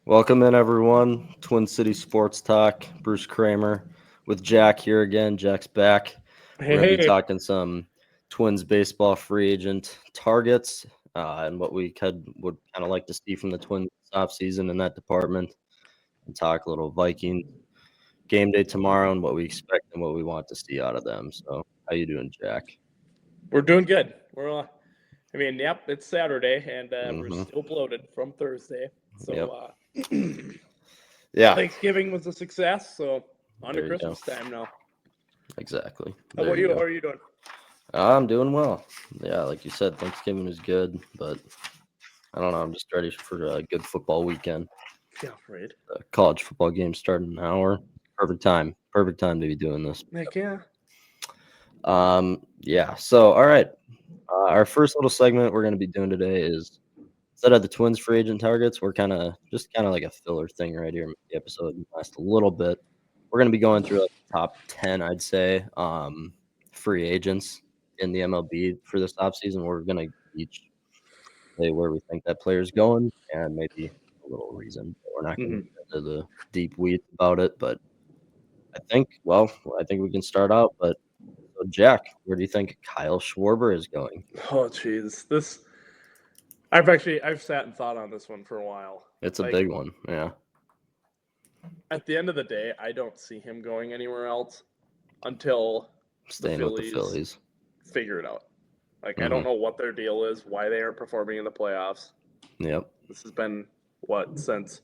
Welcome in, everyone. Twin City Sports Talk. Bruce Kramer with Jack here again. Jack's back. We're going to be Hey, talking some Twins baseball free agent targets and what would kind of like to see from the Twins offseason in that department, and talk a little Vikings game day tomorrow and what we expect and what we want to see out of them. So, how you doing, Jack? we're doing good. Yep, it's Saturday, and we're Mm-hmm. still bloated from Thursday. Yep. So Yeah. Thanksgiving was a success. So on to There you go. Christmas time now. Exactly. How There about you you? go. How are you doing? I'm doing well. Yeah, like you said, Thanksgiving was good, but I don't know. I'm just ready for a good football weekend. Yeah, right. College football game starting in an hour. Perfect time. Perfect time to be doing this. Heck yeah. Yeah. So, all right. Our first little segment we're going to be doing today is instead of the Twins free agent targets, we're kind of like a filler thing right here. Make the episode last a little bit. We're going to be going through like the top 10, I'd say, free agents in the MLB for this offseason. We're going to each say where we think that player's going and maybe a little reason. But we're not going to Mm-hmm. get into the deep weeds about it. But I think we can start out. But so Jack, where do you think Kyle Schwarber is going? Oh, jeez. I've sat and thought on this one for a while. It's a Like big one. Yeah. at the end of the day, I don't see him going anywhere else until the Staying with the Phillies Phillies. figure it out. Like I Mm-hmm. don't know what their deal is, why they aren't performing in the playoffs. Yep. This has been what since?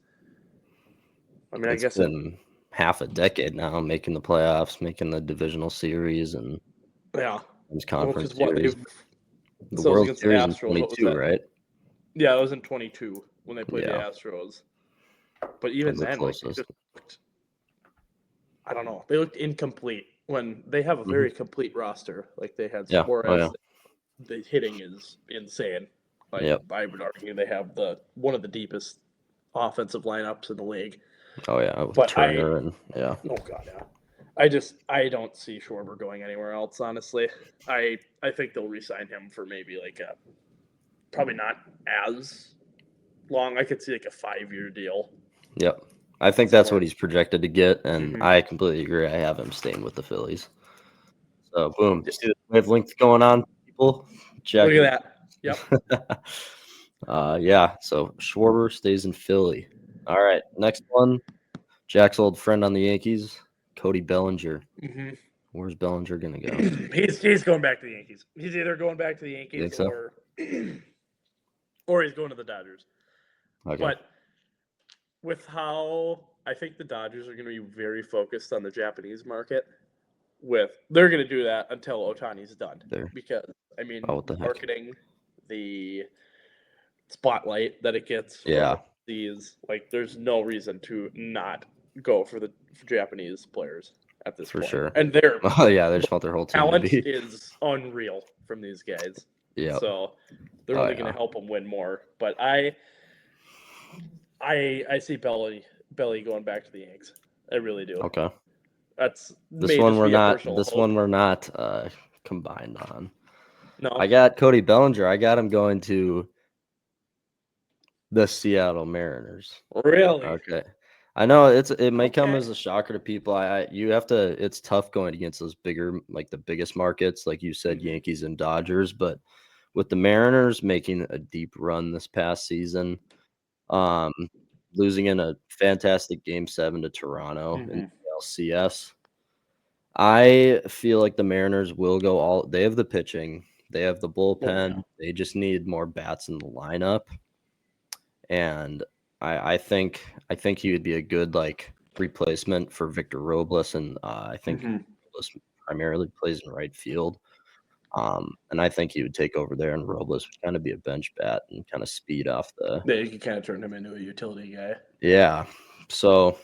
I It's guess been half a decade now making the playoffs, making the divisional series and yeah. Well, conference because what series. they've The so it was World against the Series in Astros. What was 22, that? right? Yeah, it was in 22 when they played the Yeah. Astros. But That even was the then, like they closest. just looked, I don't know, they looked incomplete when they have a Mm-hmm. very complete roster. Like they had Yeah. Oh, yeah. Suarez. The hitting is insane. Like Yep. I would argue they have the one of the deepest offensive lineups in the league. Oh, yeah. With But Turner and, yeah. oh god, yeah. I don't see Schwarber going anywhere else. Honestly, I think they'll re-sign him for maybe like a probably not as long. I could see like a 5-year deal. Yep. I think that's what he's projected to get, and Mm-hmm. I completely agree. I have him staying with the Phillies. So, boom. You see the wavelength going on, people? Check Look at that. Yep. it. Yeah. So, Schwarber stays in Philly. All right. Next one. Jack's old friend on the Yankees, Cody Bellinger. Mm-hmm. Where's Bellinger going to go? he's going back to the Yankees. He's either going back to the You Yankees think so? or he's going to the Dodgers. Okay. But with how I think the Dodgers are going to be very focused on the Japanese market, they're going to do that until Ohtani's done. There. Because I mean, Oh, what the heck? marketing, the spotlight that it gets Yeah. from these, like, there's no reason to not go for the Japanese players at this For point. sure. And their Oh, yeah. They just want their whole team to talent be. is unreal from these guys. Yeah. So they're Oh, only yeah. going to help them win more. But I see Belly going back to the Yanks. I really do. Okay. That's This may one just we're be a not. personal This hope. one we're not combined on. No, I got Cody Bellinger. I got him going to the Seattle Mariners. really. Okay. I know it may come Okay. as a shocker to people. You have to. It's tough going against those bigger, like the biggest markets, like you said, Mhm. Yankees and Dodgers. But with the Mariners making a deep run this past season, um, losing in a fantastic Game 7 to Toronto in Mhm. the LCS, I feel like the Mariners will go all. They have the pitching, they have the bullpen. yeah. They just need more bats in the lineup, and I think he would be a good like replacement for Victor Robles, and I think Mhm. Robles primarily plays in right field. And I think he would take over there, and Robles would kind of be a bench bat and kind of speed off the. Yeah, you can kind of turn him into a utility guy. Yeah. So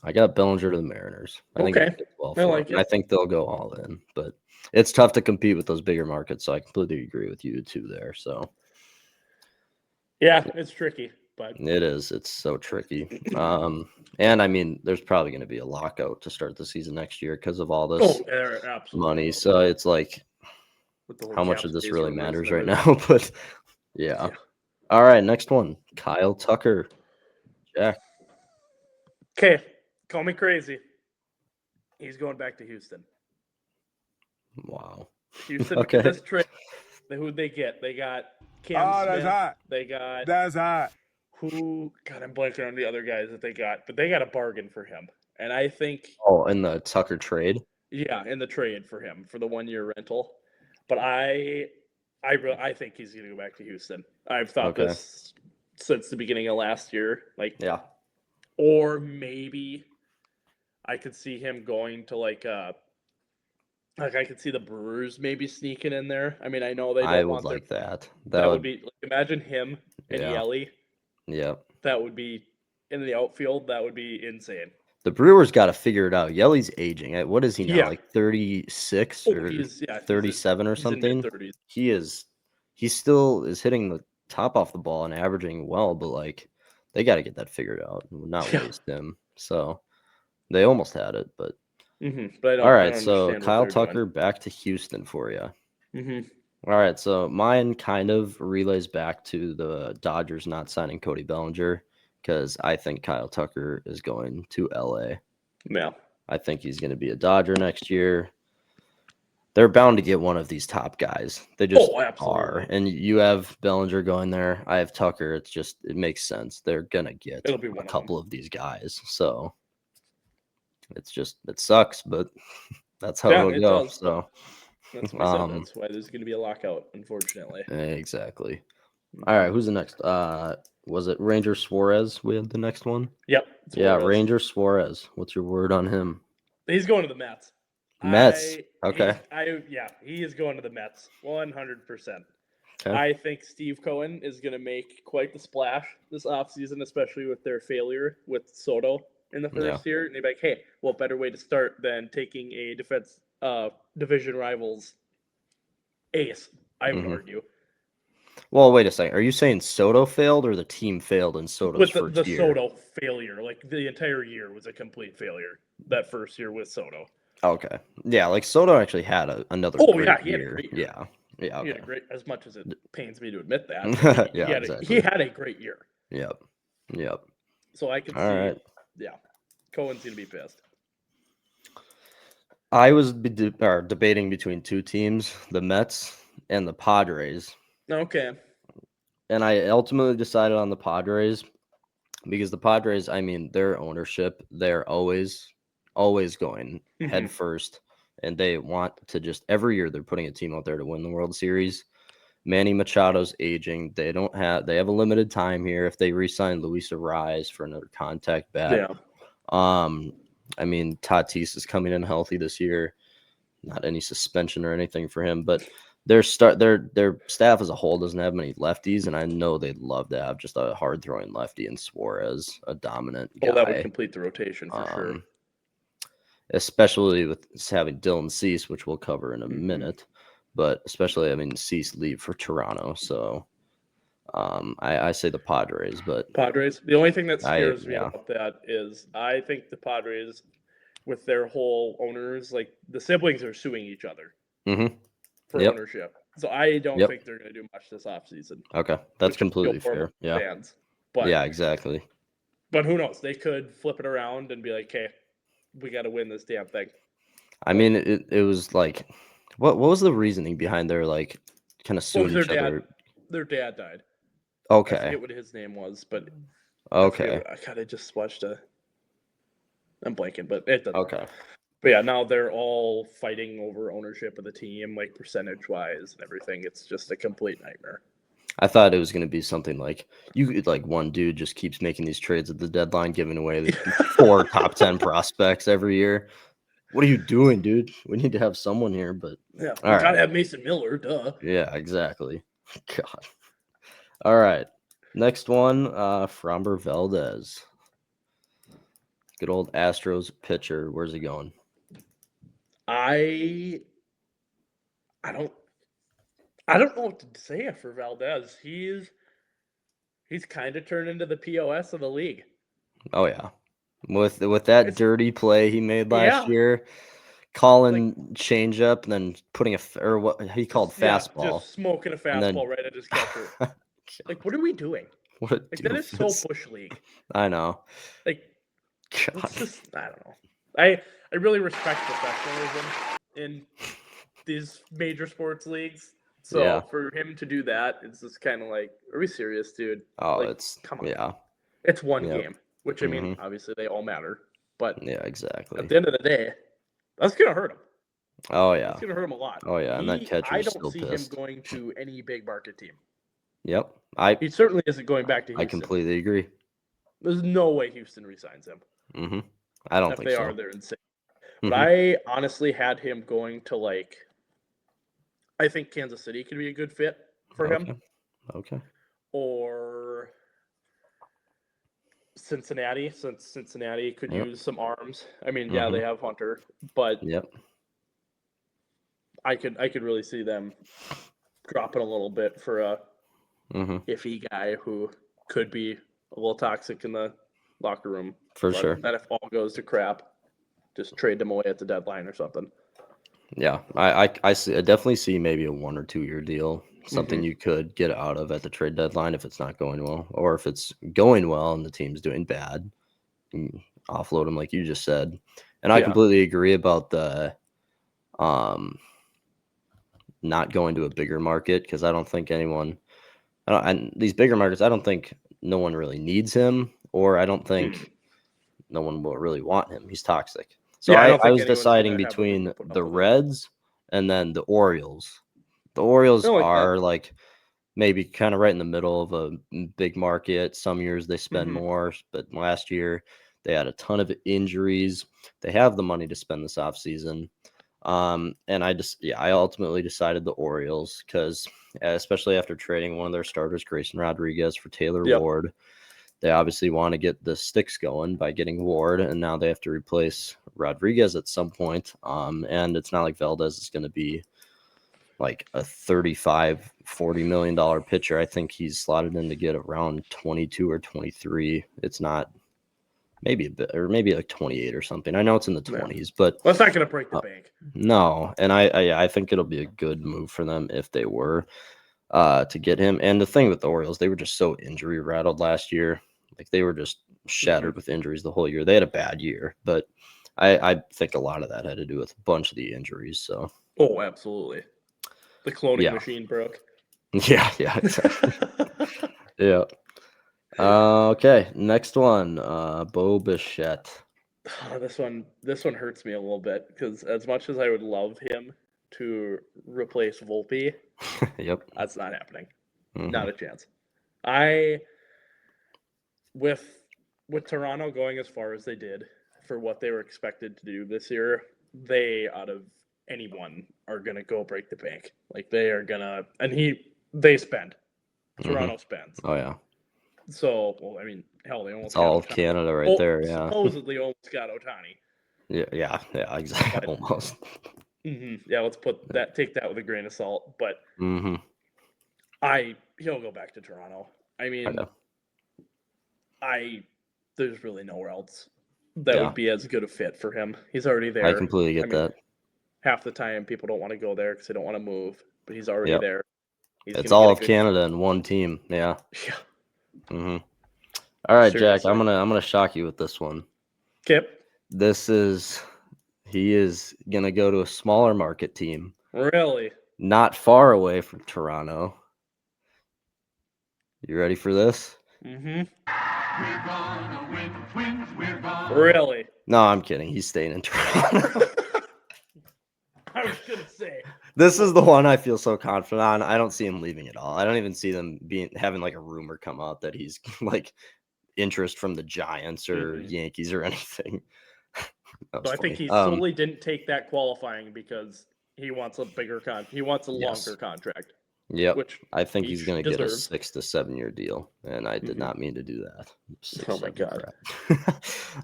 I got Bellinger to the Mariners. I think it Okay. fits well I for like him. And I it. think they'll go all in, but it's tough to compete with those bigger markets. So I completely agree with you too there. So Yeah, it's tricky, but it is. It's so tricky. And I mean, there's probably going to be a lockout to start the season next year because of all this there absolutely money. will So be. it's like, With the whole how much cap of this space really release and matters right everything. now? But yeah. Yeah. All right, next one, Kyle Tucker. Jack. Okay, call me crazy. He's going back to Houston. Wow. Houston in Okay. this trade. Who'd they get? They got Cam Smith. That's hot. They got That's hot. who? God, I'm blanking on the other guys that they got, but they got a bargain for him. And I think, Oh, in the Tucker trade. yeah, in the trade for him for the 1 year rental. But I think he's going to go back to Houston. I've thought Okay. this since the beginning of last year. Like, Yeah. or maybe I could see him going to like I could see the Brewers maybe sneaking in there. I mean, I know they I don't would want their like that. that would be like, imagine him and Yeah. Yelly. Yep. That would be in the outfield. That would be insane. The Brewers got to figure it out. Yelly's aging. What is he now? Yeah. Like 36 Oh, or he's 37 or he's in something? mid-30s. He still is hitting the top off the ball and averaging well, but like they got to get that figured out and not Yeah. waste him. So they almost had it, but But all right. I don't So understand what Kyle they're Tucker back to Houston for you. doing. All right, so mine kind of relays back to the Dodgers not signing Cody Bellinger because I think Kyle Tucker is going to LA. Yeah. I think he's going to be a Dodger next year. They're bound to get one of these top guys. They just are. And you have Bellinger going there. I have Tucker. It makes sense. They're going to get It'll be one a couple of these guys. So it sucks, but that's how it'll go. Does, so that's what I said. That's why there's going to be a lockout, unfortunately. Exactly. All right, who's the next? Was it Ranger Suarez? We had the next one. Yep. Yeah, Ranger Suarez. What's your word on him? He's going to the Mets. Mets. Okay. He is going to the Mets. 100%. Okay. I think Steve Cohen is going to make quite the splash this offseason, especially with their failure with Soto in the first year. And they're like, hey, what better way to start than taking a division rivals ace, I would argue. Well, wait a second. Are you saying Soto failed or the team failed in Soto's first year? The Soto failure, like the entire year was a complete failure. That first year with Soto. Okay. Yeah, like Soto actually had another great year. He had a great year. Yeah. Okay. He had a great, as much as it pains me to admit that. He had a great year. Yep. So I can see, Cohen's going to be pissed. I was debating between two teams, the Mets and the Padres. Okay. And I ultimately decided on the Padres because the Padres, I mean, their ownership, they're always going head first. And they want to just every year they're putting a team out there to win the World Series. Manny Machado's aging. They have a limited time here. If they re-sign Luis Arraez for another contact bat. I mean, Tatis is coming in healthy this year. Not any suspension or anything for him, but their staff as a whole doesn't have many lefties, and I know they'd love to have just a hard throwing lefty in Suarez, a dominant guy. Well, that would complete the rotation for sure. Especially with having Dylan Cease, which we'll cover in a minute, but especially Cease leave for Toronto, so I say the Padres, but Padres. The only thing that scares me about that is I think the Padres, with their whole owners, like the siblings are suing each other for ownership. So I don't think they're going to do much this offseason. Okay, that's completely fair. Yeah, fans. But, exactly. But who knows? They could flip it around and be like, "Hey, we got to win this damn thing." I mean, it was like, what was the reasoning behind their like kind of suing each other? Their dad died. Okay. I forget what his name was, but okay. I kind of just watched I'm blanking, but it doesn't. Okay. But yeah, now they're all fighting over ownership of the team, like percentage wise and everything. It's just a complete nightmare. I thought it was going to be something like one dude just keeps making these trades at the deadline, giving away 4 top 10 prospects every year. What are you doing, dude? We need to have someone here, but yeah, we gotta have Mason Miller, duh. Yeah, exactly. God. All right, next one, Framber Valdez, good old Astros pitcher. Where's he going? I don't know what to say for Valdez. He's kind of turned into the POS of the league. Oh yeah, with that dirty play he made last year, calling changeup and then putting what he called fastball, just smoking a fastball right at his catcher. Like, what are we doing? What a Like, that is so doofus. bush league. I know. Like, God. it's just, I don't know. I really respect professionalism in these major sports leagues. So Yeah. for him to do that, it's just kind of like, are we serious, dude? Oh, Like, it's come on. yeah. It's one Yep. game, which I mean, Mhm. obviously they all matter, but Yeah, at exactly. the end of the day, that's gonna hurt him. Oh That's yeah. gonna hurt him a lot. Oh yeah, and that I catcher's don't still see him pissed. going to any big market team. Yep. He certainly isn't going back to I Houston. completely agree. There's no way Houston resigns him. Mhm. I don't If think they are, so. they're insane. But Mhm. I honestly had him going to like. I think Kansas City could be a good fit for him, Okay. Okay. or Cincinnati, since Cincinnati could Yep. use some arms. I mean, yeah, they Mhm. have Hunter, but Yep. I could really see them dropping a little bit for a Mhm. iffy guy who could be a little toxic in the locker room. For But sure. then if all goes to crap, just trade them away at the deadline or something. Yeah. I definitely see maybe a 1 or 2 year deal. Something Mm-hmm. you could get out of at the trade deadline if it's not going well, or if it's going well and the team's doing bad, you offload them like you just said. And I Yeah. completely agree about the um not going to a bigger market because I don't think anyone and these bigger markets, I don't think no one really needs him, or I don't Mm. think no one will really want him. He's toxic. So Yeah, I don't I think was anyone's deciding gonna have the room to between put the up with him. Reds and then the Orioles. The Orioles I like that. are like maybe kind of right in the middle of a big market. Some years they spend Mm-hmm. more, but last year they had a ton of injuries. They have the money to spend this offseason. And I ultimately decided the Orioles because, especially after trading one of their starters, Grayson Rodriguez, for Taylor Yep. Ward, they obviously want to get the sticks going by getting Ward, and now they have to replace Rodriguez at some point. And it's not like Valdez is going to be like a 35, $40 million pitcher. I think he's slotted in to get around 22 or 23. It's not maybe a bit, or maybe like 28 or something. I know it's in the Yeah. 20s, but Well, it's not gonna break the bank. no. And I think it'll be a good move for them if they were to get him. And the thing with the Orioles, they were just so injury rattled last year. Like they were just Mm-hmm. shattered with injuries the whole year. They had a bad year, but I think a lot of that had to do with a bunch of the injuries. So Oh, absolutely. The cloning yeah, machine broke. yeah, exactly. Yeah. Okay, next one. Bo Bichette. This one hurts me a little bit because as much as I would love him to replace Volpe, Yep. that's not happening. Hmm. Not a chance. I with Toronto going as far as they did for what they were expected to do this year, they out of anyone are gonna go break the bank. Like they are gonna they spend. Hmm. Toronto spends. Oh yeah, So well, I mean, hell, they it's almost got all of Otani. Canada right Oh, there. Yeah. supposedly almost got Otani. Yeah, exactly. But Almost. yeah, let's take that with a grain of salt. But Hmm. he'll go back to Toronto. I mean, Okay. there's really nowhere else that Yeah, would be as good a fit for him. He's already I there. completely I get mean, that. half the time people don't want to go there because they don't want to move, but he's already Yep. there. He's It's gonna get all a of good. Canada in one team. Yeah. Yeah, Hmm. All right, Jack. seriously. I'm gonna shock you with this one. Kip, This is he is gonna go to a smaller market team, really? not far away from Toronto. You ready for this? Mm-hmm. We're gonna win, twins, we're gonna. Really? No, I'm kidding. He's staying in Toronto. I was gonna say. This is the one I feel so confident on. I don't see him leaving at all. I don't even see them having like a rumor come out that he's like interest from the Giants or Mm-mm. Yankees or anything. That was So I think funny. he solely didn't take that qualifying because he wants a he wants a Yes. longer contract, Yep. which I think he he's going to get a deserves. 6 to 7 year deal, and I did Mm-hmm. not mean to do that. 6 Oh my 7 god.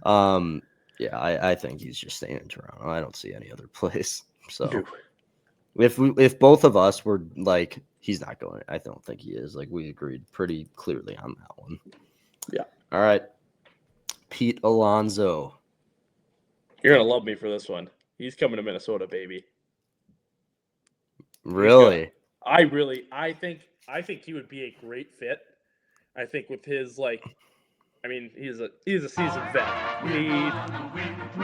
crap. Yeah, I think he's just staying in Toronto. I don't see any other place. So if both of us were like he's not going, I don't think he is. Like we agreed pretty clearly on that one. Yeah. All right. Pete Alonso. You're gonna love me for this one. He's coming to Minnesota, baby. He's gonna. Really? I think he would be a great fit. I think with his he's a seasoned vet. He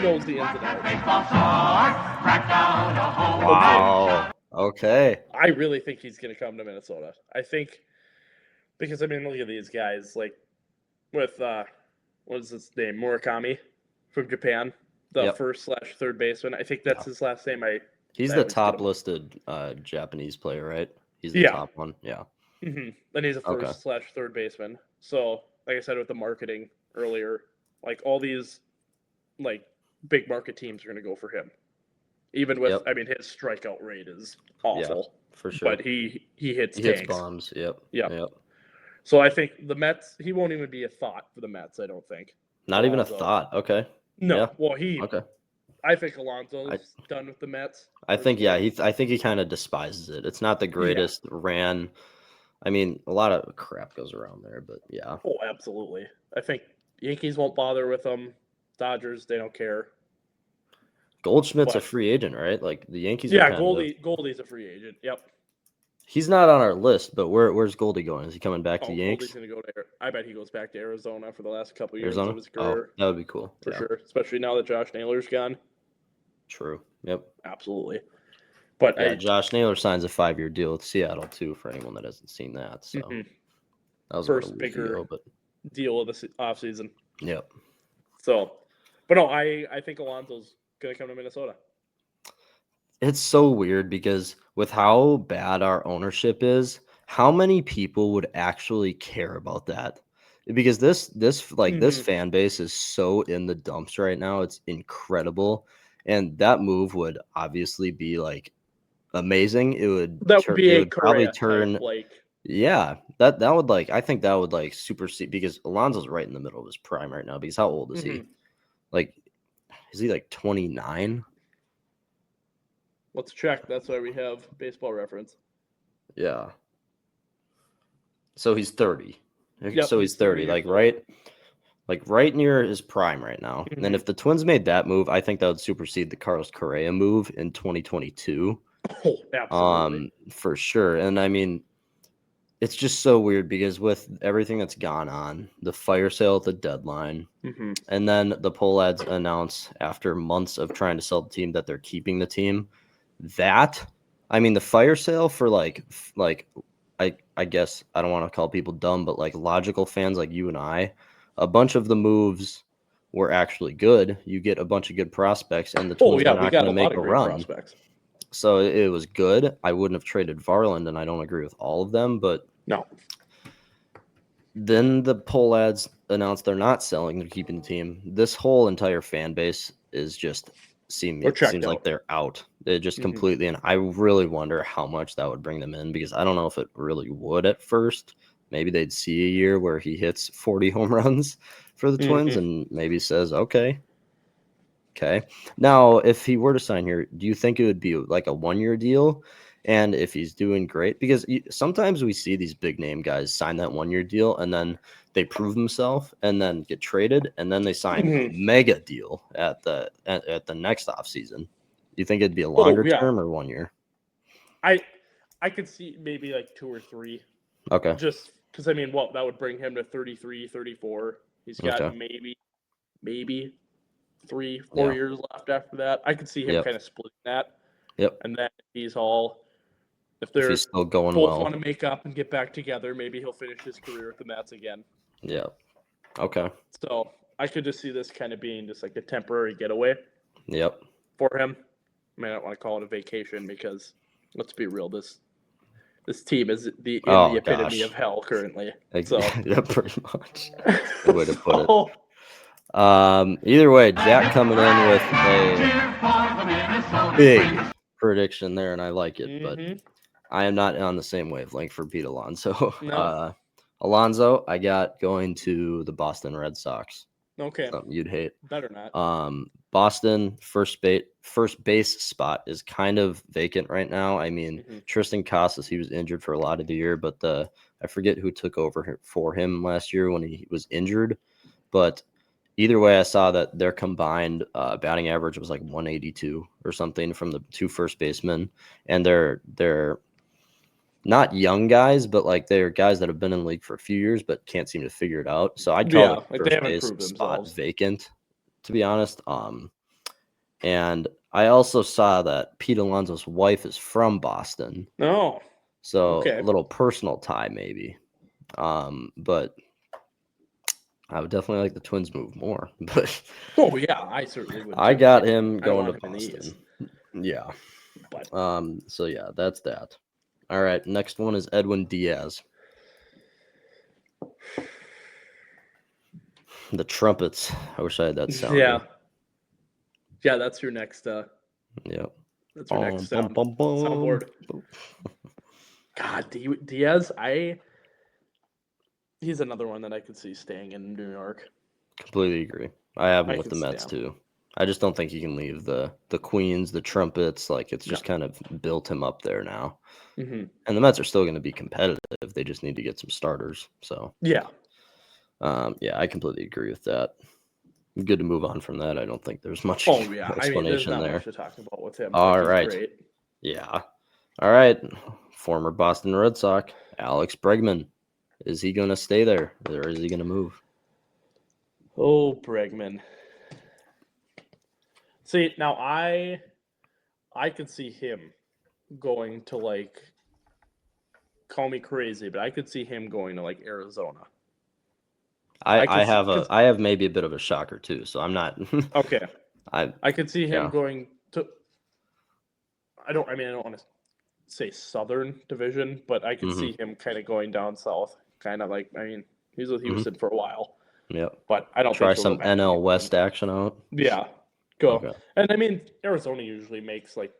knows the ins and outs. Baseball stars cracked out a home run. Wow. Okay. I really think he's going to come to Minnesota. I think because look at these guys like with what is his name, Murakami from Japan, the Yep. first/third baseman. I think that's his last name. He's I the always get top him. listed Japanese player, right? He's the Yeah. top one. Yeah. Mm-hmm. And he's a Okay. first/third baseman. So, like I said with the marketing earlier, like all these like big market teams are going to go for him. Even with, Yep. his strikeout rate is awful, For sure. but he hits He tanks. hits bombs. Yep. Yep. So I think the Mets, he won't even be a thought for the Mets. I don't think. Not even a Alonso. thought. Okay. No. Yeah. Well, Okay. I think Alonso's done with the Mets. I think personally. I think he kind of despises it. It's not the greatest ran. I mean, a lot of crap goes around there, but yeah. Oh, absolutely. I think Yankees won't bother with him. Dodgers, they don't care. Goldschmidt's a But- free agent, right? Like the Yankees. are Yeah, kind of- Goldie's a free agent. Yep. He's not on our list, but where's Goldie going? Is he coming back to the Yanks? Goldie's gonna go to. I bet he goes back to Arizona for the last couple years Arizona? of his career, Oh, that would be cool. for Yeah, sure. Especially now that Josh Naylor's gone. true. Yep. Absolutely. But Yeah, Josh Naylor signs a 5-year deal with Seattle too. For anyone that hasn't seen that, so Mhm. that was First about a week bigger- ago, but deal of the offseason. yep. So, but no, I think Alonso's gonna come to Minnesota. It's so weird because with how bad our ownership is, how many people would actually care about that? Because this fan base is so in the dumps right now. It's incredible. And that move would obviously be like amazing. It would That would be it a would probably Correa turn type, like yeah, that would I think that would supersede because Alonso's right in the middle of his prime right now because how old is he? Like is he 29? Let's check. That's why we have Baseball Reference. Yeah. So he's 30. Yep, So he's 30, years old. right near his prime right now. And Mhm. if the Twins made that move, I think that would supersede the Carlos Correa move in 2022. Oh, absolutely. For sure. And I mean, it's just so weird because with everything that's gone on, the fire sale at the deadline, Mhm. and then the Pohlads announce after months of trying to sell the team that they're keeping the team. That, I mean, the fire sale for I guess I don't want to call people dumb, but logical fans like you and I, a bunch of the moves were actually good. You get a bunch of good prospects, and the Oh Twins yeah, are we not got going a to make lot a of great run. prospects. So it was good. I wouldn't have traded Varland, and I don't agree with all of them, but No. then the Pohlads announced they're not selling; they're keeping the team. This whole entire fan base is just seems checked like out. they're out. They're just Mhm. completely, and I really wonder how much that would bring them in because I don't know if it really would at first. Maybe they'd see a year where he hits 40 home runs for the Twins, Mhm. and maybe says, "Okay." Now, if he were to sign here, do you think it would be like a 1-year deal? And if he's doing great, because sometimes we see these big name guys sign that 1-year deal and then they prove themselves and then get traded and then they sign a mega deal at the next offseason. Do you think it'd be a longer yeah. term or 1 year? I could see maybe 2 or 3. Okay. Just because that would bring him to 33, 34. He's got Okay. maybe 3, 4 Yeah. years left after that. I could see him Yep. kind of splitting that. Yep. And then if If they're he's still going both well. want to make up and get back together, maybe he'll finish his career with the Mets again. Yeah. Okay. So I could just see this kind of being just like a temporary getaway Yep. for him. I mean, I don't want to call it a vacation because let's be real, this team is the epitome gosh. of hell currently. Like, So yeah, pretty much. Good way to put it. So, Either way, Jack coming in with a Cheer for the Minnesota big Twins. prediction there, and I like it, but mhm. I am not on the same wavelength for Pete Alonso. No. Alonso, I got going to the Boston Red Sox. Okay, Something you'd hate. better not. Boston first base spot is kind of vacant right now. I mean, Mhm. Tristan Casas, he was injured for a lot of the year, but I forget who took over for him last year when he was injured. But either way, I saw that their combined batting average was like 182 or something from the 2 first basemen, and their not young guys, but like they're guys that have been in the league for a few years but can't seem to figure it out. So I'd call Yeah, the like they first haven't base proved spot themselves. vacant, to be honest. And I also saw that Pete Alonso's wife is from Boston, No. so Okay. a little personal tie maybe. But I would definitely like the Twins move more. But Oh yeah, I certainly would. I Too. got him I don't going to want him in the East, Boston. Yeah. but So yeah, that's that. All right, next one is Edwin Diaz. The trumpets. I wish I had that sound. yeah, that's your next. Yep. That's your next Bum, bum, bum, soundboard. bum. God, Diaz, he's another one that I could see staying in New York. Completely agree. I have him I with the could Mets stand. too. I just don't think he can leave the Queens, the trumpets. Like it's just kind of built him up there now. Mm-hmm. And the Mets are still going to be competitive. They just need to get some starters. So Yeah. Yeah, I completely agree with that. Good to move on from that. I don't think there's much Oh yeah. I mean, there's explanation not there. much to talk about with him. All He's right. great. Yeah. All right. Former Boston Red Sox, Alex Bregman. Is he going to stay there or is he going to move? Oh, Bregman. See, now I could see him going to like, call me crazy, but I could see him going to like Arizona. I have maybe a bit of a shocker too, so I'm not. Okay. I could see him yeah. going to. I don't want to say Southern Division, but I could see him kind of going down south. Kind of like, he's with Houston for a while, Yep. but I don't Try think he'll some go back to NL Houston. West action out. Yeah, go. Okay. And Arizona usually makes like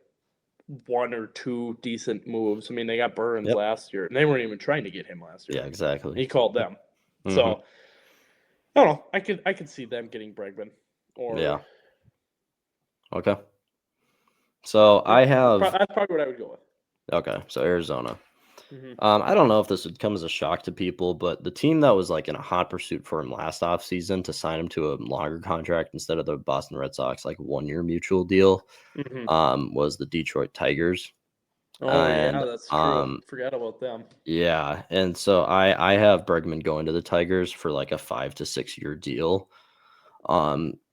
one or two decent moves. They got Burns last year, and they weren't even trying to get him last year. Yeah, exactly. He called them. So I don't know. I could see them getting Bregman. Or yeah. Okay. So I have. That's probably what I would go with. Okay, so Arizona. I don't know if this would come as a shock to people, but the team that was like in a hot pursuit for him last offseason to sign him to a longer contract instead of the Boston Red Sox, like 1-year mutual deal, was the Detroit Tigers. Oh And, yeah, that's true. Forgot about them. Yeah, and so I have Bregman going to the Tigers for like a 5 to 6 year deal.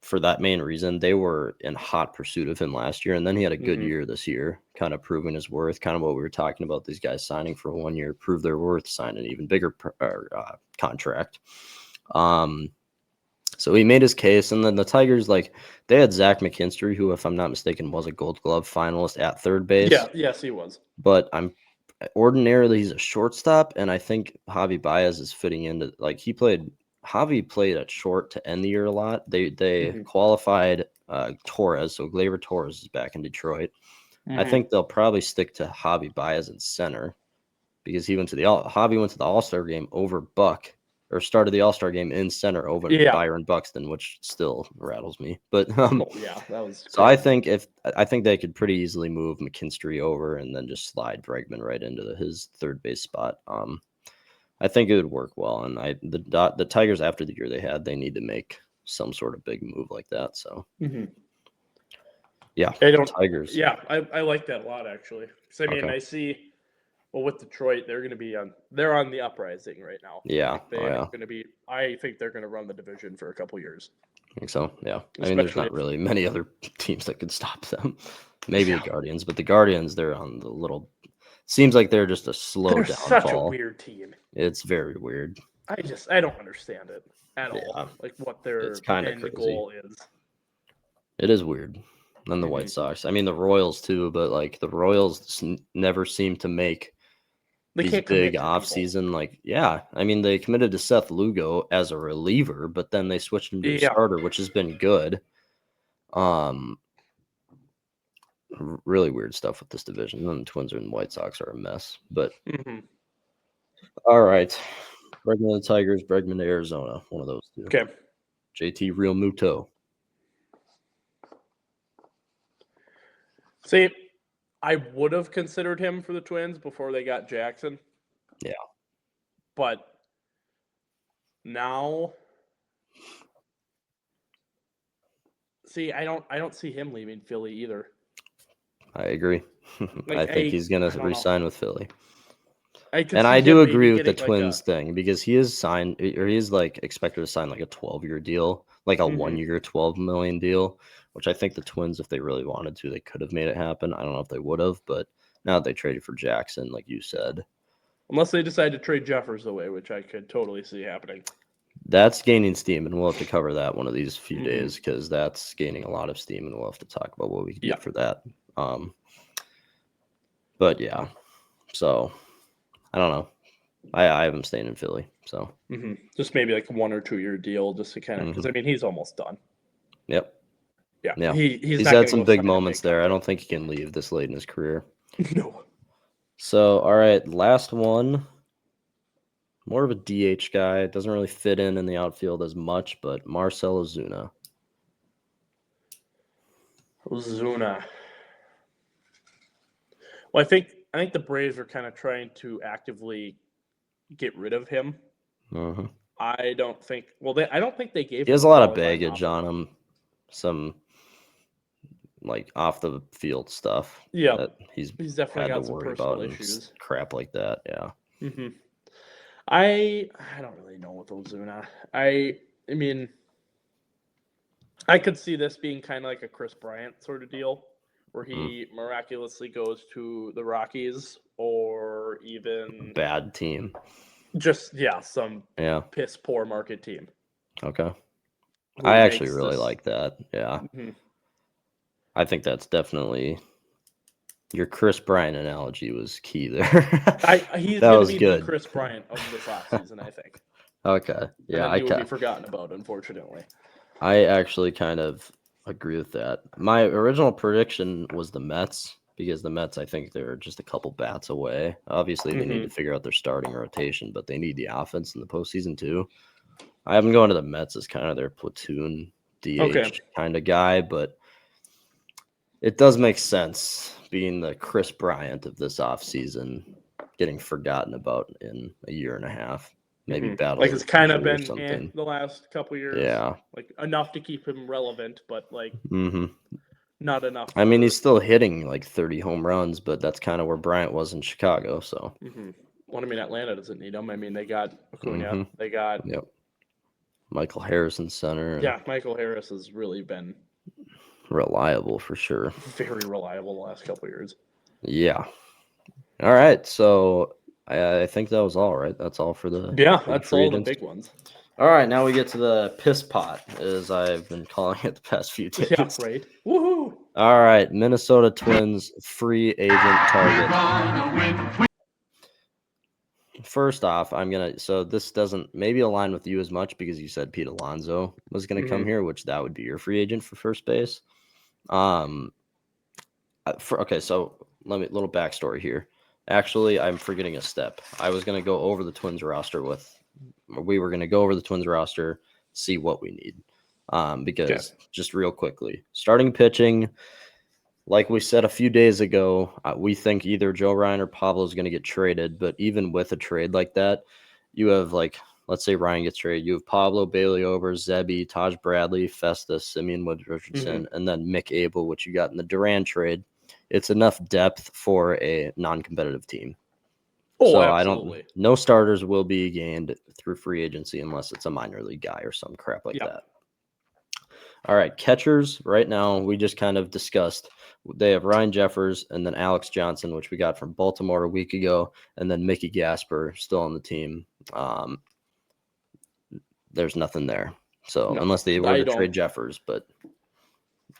For that main reason, they were in hot pursuit of him last year, and then he had a good year this year, kind of proving his worth. Kind of what we were talking about, these guys signing for 1 year, prove their worth, sign an even bigger contract. So he made his case, and then the Tigers, like, they had Zach McKinstry, who, if I'm not mistaken, was a Gold Glove finalist at third base. Yeah, yes, he was. But ordinarily he's a shortstop, and I think Javi Baez is fitting into, like, Javi played at short to end the year a lot. They qualified Torres, so Gleyber Torres is back in Detroit. I think they'll probably stick to Javi Baez in center because Javi went to the All-Star game over Buck, or started the All-Star game in center over Byron Buxton, which still rattles me. But that was so I think they could pretty easily move McKinstry over and then just slide Bregman right into his third base spot. I think it would work well, and the Tigers, after the year they need to make some sort of big move like that. So yeah, Tigers. Yeah, I like that a lot actually. Because Okay. I see. Well, with Detroit, they're on the uprising right now. Yeah, they're going to be. I think they're going to run the division for a couple years. I think so. Yeah, there's not really many other teams that could stop them. Maybe the Guardians, but the Guardians, they're on the little. Seems like they're just a slow downfall. Such a weird team. It's very weird. I don't understand it at all. Like what their end goal is. It is weird. And the White Sox. The Royals too, but like the Royals never seem to make these big off-season. Like, they committed to Seth Lugo as a reliever, but then they switched him to a starter, which has been good. Really weird stuff with this division. And the Twins and White Sox are a mess. But all right, Bregman to the Tigers, Bregman to Arizona. One of those two. Okay. JT Real Muto. See, I would have considered him for the Twins before they got Jackson. Yeah. But now, see, I don't see him leaving Philly either. I agree. I think he's going to re-sign with Philly. I could And see I him do maybe agree with the getting, like, Twins thing because he is signed or he is like expected to sign like a 12-year deal, like a Mhm. 1-year, 12 million deal, which I think the Twins, if they really wanted to, they could have made it happen. I don't know if they would have, but now that they traded for Jackson, like you said, unless they decide to trade Jeffers away, which I could totally see happening. that's gaining steam, and we'll have to cover that one of these few Mhm. days because that's gaining a lot of steam, and we'll have to talk about what we can Yeah. get for that. But yeah, so I don't know. I have him staying in Philly, so Just maybe like a 1 or 2 year deal, just to kind of because I mean he's almost done. yep. Yeah, Yeah, he's he's not had gonna some go big sign a moments there. I contract. don't think he can leave this late in his career. No. So, all right, last one. More of a DH guy. Doesn't really fit in the outfield as much, but Marcell Ozuna. Ozuna. Well, I think the Braves are kind of trying to actively get rid of him. Mhm. I don't think. Well, I don't think they gave. He has him a lot of qualifying baggage offer. on him. Some like off the field stuff Yeah, that he's definitely had to got some worry personal about and issues. crap like that. Yeah. hmm I don't really know with Ozuna. I mean, I could see this being kind of like a Chris Bryant sort of deal, where he miraculously goes to the Rockies, or even Bad team. just some Yeah. piss poor market team. Okay. Who I actually makes really this- like that. Yeah. Mhm. I think that's definitely your Chris Bryant analogy was key there. He's That going to was be the good. Chris Bryant of this offseason, I think. Okay. And Yeah, then he will be forgotten about, unfortunately. I actually kind of agree with that. My original prediction was the Mets because the Mets, I think they're just a couple bats away. Obviously, they need to figure out their starting rotation, but they need the offense in the postseason too. I have them going to the Mets as kind of their platoon DH Okay. kind of guy, but it does make sense being the Chris Bryant of this offseason getting forgotten about in a year and a half. Maybe battling Like it's kind of injury or been something. the last couple years. Yeah. Like enough to keep him relevant, but like not enough. I mean, he's still hitting like 30 home runs, but that's kind of where Bryant was in Chicago. So, Well, I mean, Atlanta doesn't need him. I mean, they got Acuna. They got yep. Michael Harrison center. And Michael Harris has really been reliable for sure. very reliable the last couple years. Yeah. All right. So I think that was all right. That's all for the That's free all the agents. big ones. All right, now we get to the piss pot, as I've been calling it the past few days. Yeah, right. Woohoo! All right, Minnesota Twins free agent target. Gonna win. First off, so this doesn't maybe align with you as much because you said Pete Alonso was gonna come here, which that would be your free agent for first base. Okay, so little backstory here. Actually, I'm forgetting a step. I was gonna go over the Twins roster we were gonna go over the Twins roster, see what we need. Because just real quickly, starting pitching, like we said a few days ago, we think either Joe Ryan or Pablo is going to get traded. But even with a trade like that, you have let's say Ryan gets traded. You have Pablo, Bailey over, Zebby, Taj Bradley, Festus, Simeon Woods Richardson, and then Mick Abel, which you got in the Duran trade. It's enough depth for a non-competitive team. Oh, So absolutely. no starters will be gained through free agency unless it's a minor league guy or some crap like that. All right, catchers right now, we just kind of discussed. They have Ryan Jeffers and then Alex Johnson, which we got from Baltimore a week ago, and then Mickey Gasper still on the team. There's nothing there. So unless they were to trade Jeffers, but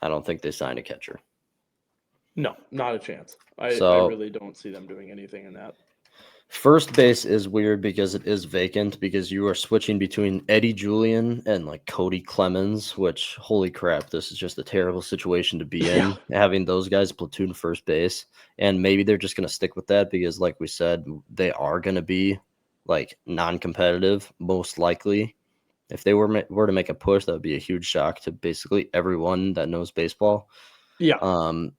I don't think they signed a catcher. No, not a chance. I really don't see them doing anything in that. First base is weird because it is vacant because you are switching between Eddie Julian and Cody Clemens, which holy crap, this is just a terrible situation to be in, having those guys platoon first base. And maybe they're just going to stick with that because like we said, they are going to be non-competitive most likely. If they were to make a push, that would be a huge shock to basically everyone that knows baseball. Yeah.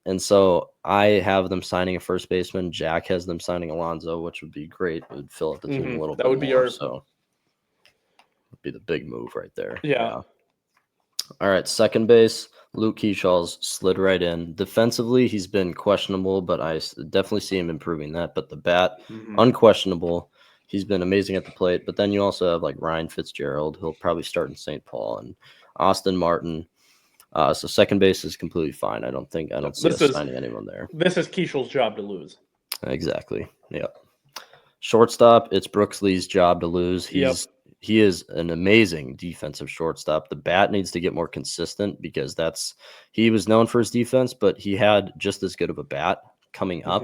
And so I have them signing a first baseman. Jack has them signing Alonso, which would be great. It would fill up the team a little bit more. So it'd be the big move right there. Yeah. All right, second base, Luke Keeshaw's slid right in. Defensively, he's been questionable, but I definitely see him improving that. But the bat, unquestionable. He's been amazing at the plate. But then you also have like Ryan Fitzgerald. He'll probably start in St. Paul, and Austin Martin. So second base is completely fine. I don't see us signing anyone there. This is Keishel's job to lose. Exactly. Yep. Shortstop, it's Brooks Lee's job to lose. He is an amazing defensive shortstop. The bat needs to get more consistent because he was known for his defense, but he had just as good of a bat coming up.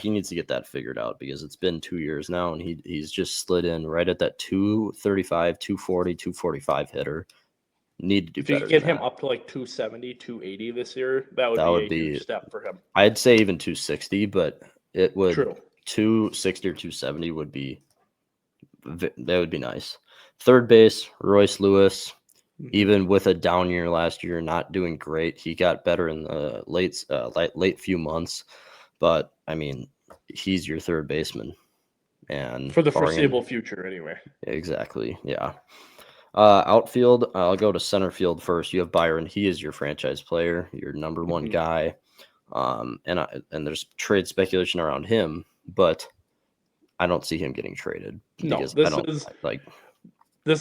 He needs to get that figured out because it's been 2 years now, and he's just slid in right at that 235, 240, 245 hitter. Need to do better. If you could get him up to like 270, 280 this year, that would be a huge step for him. I'd say even 260, but it would 260 or 270 would be nice. Third base, Royce Lewis, even with a down year last year, not doing great. He got better in the late few months, but I mean, he's your third baseman, and for the foreseeable future, anyway. Exactly, yeah. Outfield, I'll go to center field first. You have Byron. He is your franchise player, your number one guy. And there's trade speculation around him, but I don't see him getting traded. This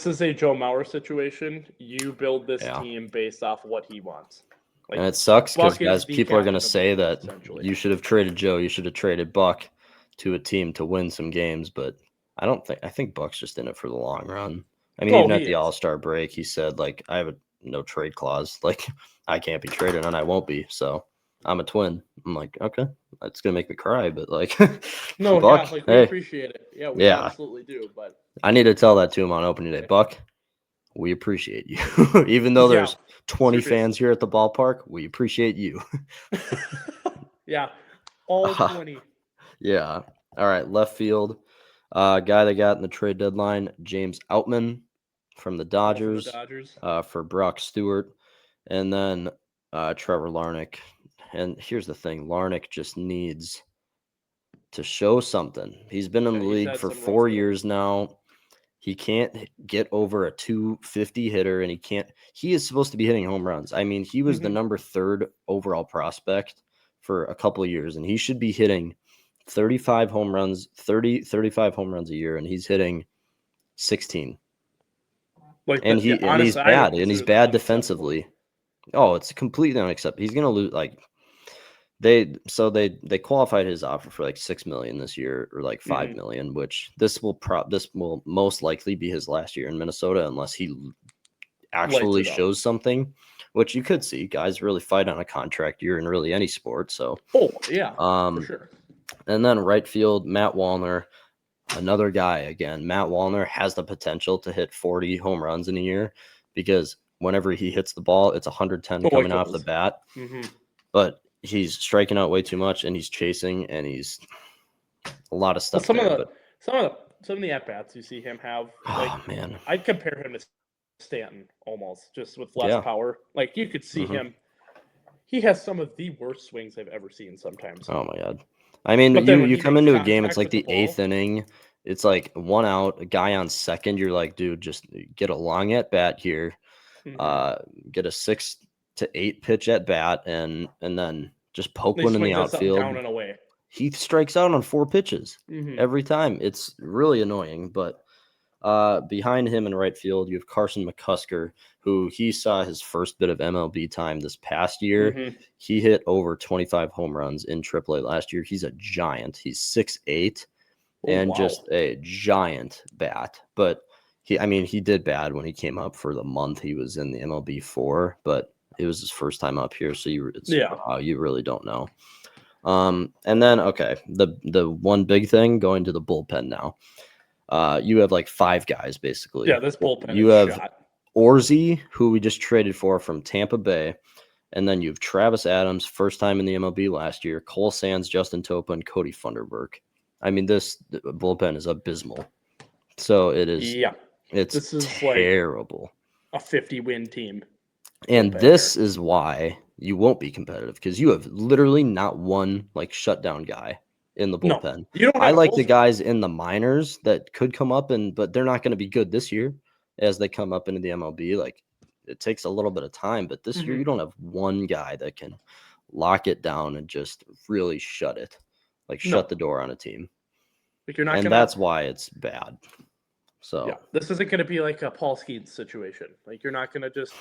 is a Joe Mauer situation. You build this team based off what he wants. And it sucks because guys, people are going to say that you should have traded Joe. You should have traded Buck to a team to win some games, but I think Buck's just in it for the long run. I mean, even at the All-Star break, he said, like, I have a no trade clause. Like, I can't be traded, and I won't be. So I'm a Twin. I'm like, okay, that's going to make me cry, but, like, no, Buck, we appreciate it. Yeah, we absolutely do. But I need to tell that to him on opening day. Buck, we appreciate you. Even though there's 20 fans here at the ballpark, we appreciate you. Yeah, all 20. Yeah. All right, left field. Guy they got in the trade deadline, James Outman from the Dodgers, for Brock Stewart, and then Trevor Larnach. And here's the thing, Larnach just needs to show something. He's been in the league for 4 years now. He can't get over a 250 hitter, and he is supposed to be hitting home runs. I mean, he was the number 3rd overall prospect for a couple of years, and he should be hitting 35 home runs a year, and he's hitting 16. He's bad, and he's bad defensively. Oh, it's completely unacceptable. He's gonna lose. Like they qualified his offer for like $6 million this year, or like $5 million, which this will most likely be his last year in Minnesota unless he actually shows something, which you could see. Guys really fight on a contract year in really any sport. So for sure. And then right field, Matt Wallner, another guy again. Matt Wallner has the potential to hit 40 home runs in a year because whenever he hits the ball, it's 110 coming off the bat. But he's striking out way too much, and he's chasing, and he's a lot of stuff. Some of the at bats you see him have. Man, I'd compare him to Stanton almost, just with less power. Like you could see him. He has some of the worst swings I've ever seen. Sometimes. Oh my god. I mean, you come into a game, it's like the 8th inning. It's like 1 out, a guy on second. You're like, dude, just get a long at bat here. Get a 6 to 8 pitch at bat, and then just poke one in the outfield. Down and away. He strikes out on 4 pitches every time. It's really annoying. But behind him in right field, you have Carson McCusker, who he saw his first bit of MLB time this past year. He hit over 25 home runs in AAA last year. He's a giant. He's 6'8", just a giant bat. But he did bad when he came up for the month he was in the MLB 4, but it was his first time up here, so you really don't know. And then the one big thing, going to the bullpen now. You have like 5 guys basically. Yeah, this bullpen. You have shot. Orzi, who we just traded for from Tampa Bay, and then you have Travis Adams, first time in the MLB last year, Cole Sands, Justin Topa, and Cody Funderburk. I mean, this bullpen is abysmal. So it is. Yeah, this is terrible. Like a 50-win team. And this is why you won't be competitive, because you have literally not one like shutdown guy in the bullpen. No, I like the guys in the minors that could come up, but they're not going to be good this year as they come up into the MLB. Like it takes a little bit of time. But this year, Mhm. you don't have one guy that can lock it down and just really shut it, like No. shut the door on a team. Like you're not And gonna. that's why it's bad. Yeah, So, this isn't gonna be like a Paul Skeens situation. Like you're not gonna just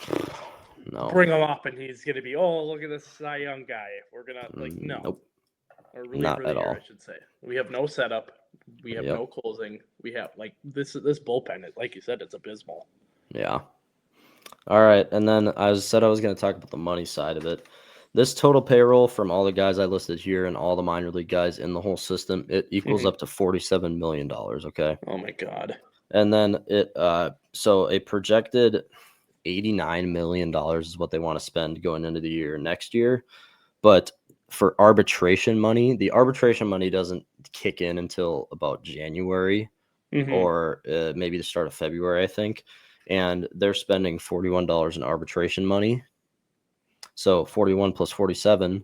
no. bring him up and he's gonna be, oh, look at this Cy Young guy. We're gonna no, Nope. or Not reliever of the at year, all. I should say. We have no setup. We have Yep. no closing. We have like this bullpen. Like you said, it's abysmal. Yeah. All right. And then I said I was going to talk about the money side of it. This total payroll from all the guys I listed here and all the minor league guys in the whole system, it equals up to $47 million. Okay. Oh my god. And then so a projected $89 million is what they want to spend going into the year next year. But for arbitration money, the arbitration money doesn't kick in until about January or maybe the start of February, I think. And they're spending $41 in arbitration money. So 41 plus 47,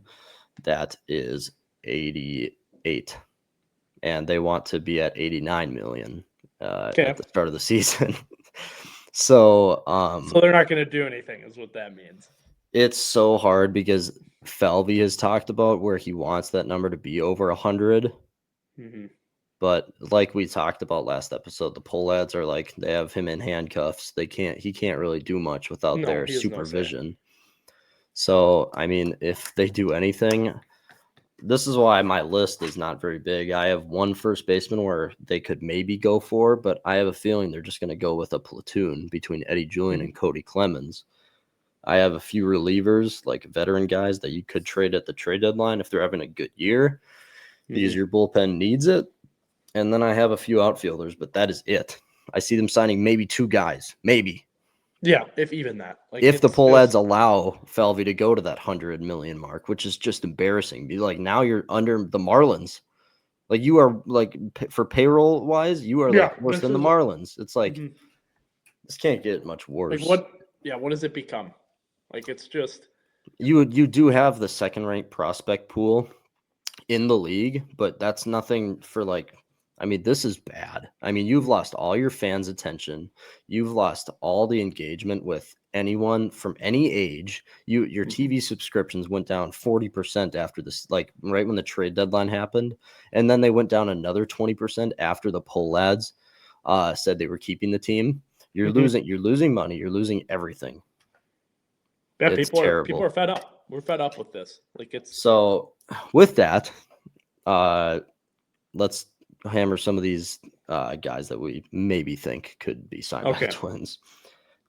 that is 88. And they want to be at 89 million at the start of the season. So they're not gonna do anything, is what that means. it's so hard because Falvey has talked about where he wants that number to be over 100. But like we talked about last episode, the pull ads are like they have him in handcuffs. He can't really do much without No, their he has no say. supervision. So, I mean, if they do anything, this is why my list is not very big. I have one first baseman where they could maybe go for, but I have a feeling they're just going to go with a platoon between Eddie Julian and Cody Clemens. I have a few relievers, like veteran guys that you could trade at the trade deadline if they're having a good year because your bullpen needs it. And then I have a few outfielders, but that is it. I see them signing maybe two guys, maybe. Yeah, if even that. Like If the pull ads allow Falvey to go to that 100 million mark, which is just embarrassing. Be like, now you're under the Marlins. Like you are like for payroll wise, you are like worse than the Marlins. It's like this can't get much worse. Like what? Yeah, what does it become? Like it's just you do have the second ranked prospect pool in the league, but that's nothing for like. I mean, this is bad. I mean, you've lost all your fans' attention. You've lost all the engagement with anyone from any age. Your TV subscriptions went down 40% after this, like right when the trade deadline happened, and then they went down another 20% after the poll ads said they were keeping the team. You're losing money. You're losing everything. yeah, It's people terrible. are fed up. We're fed up with this. Like it's so with that, let's hammer some of these guys that we maybe think could be signed by the Twins.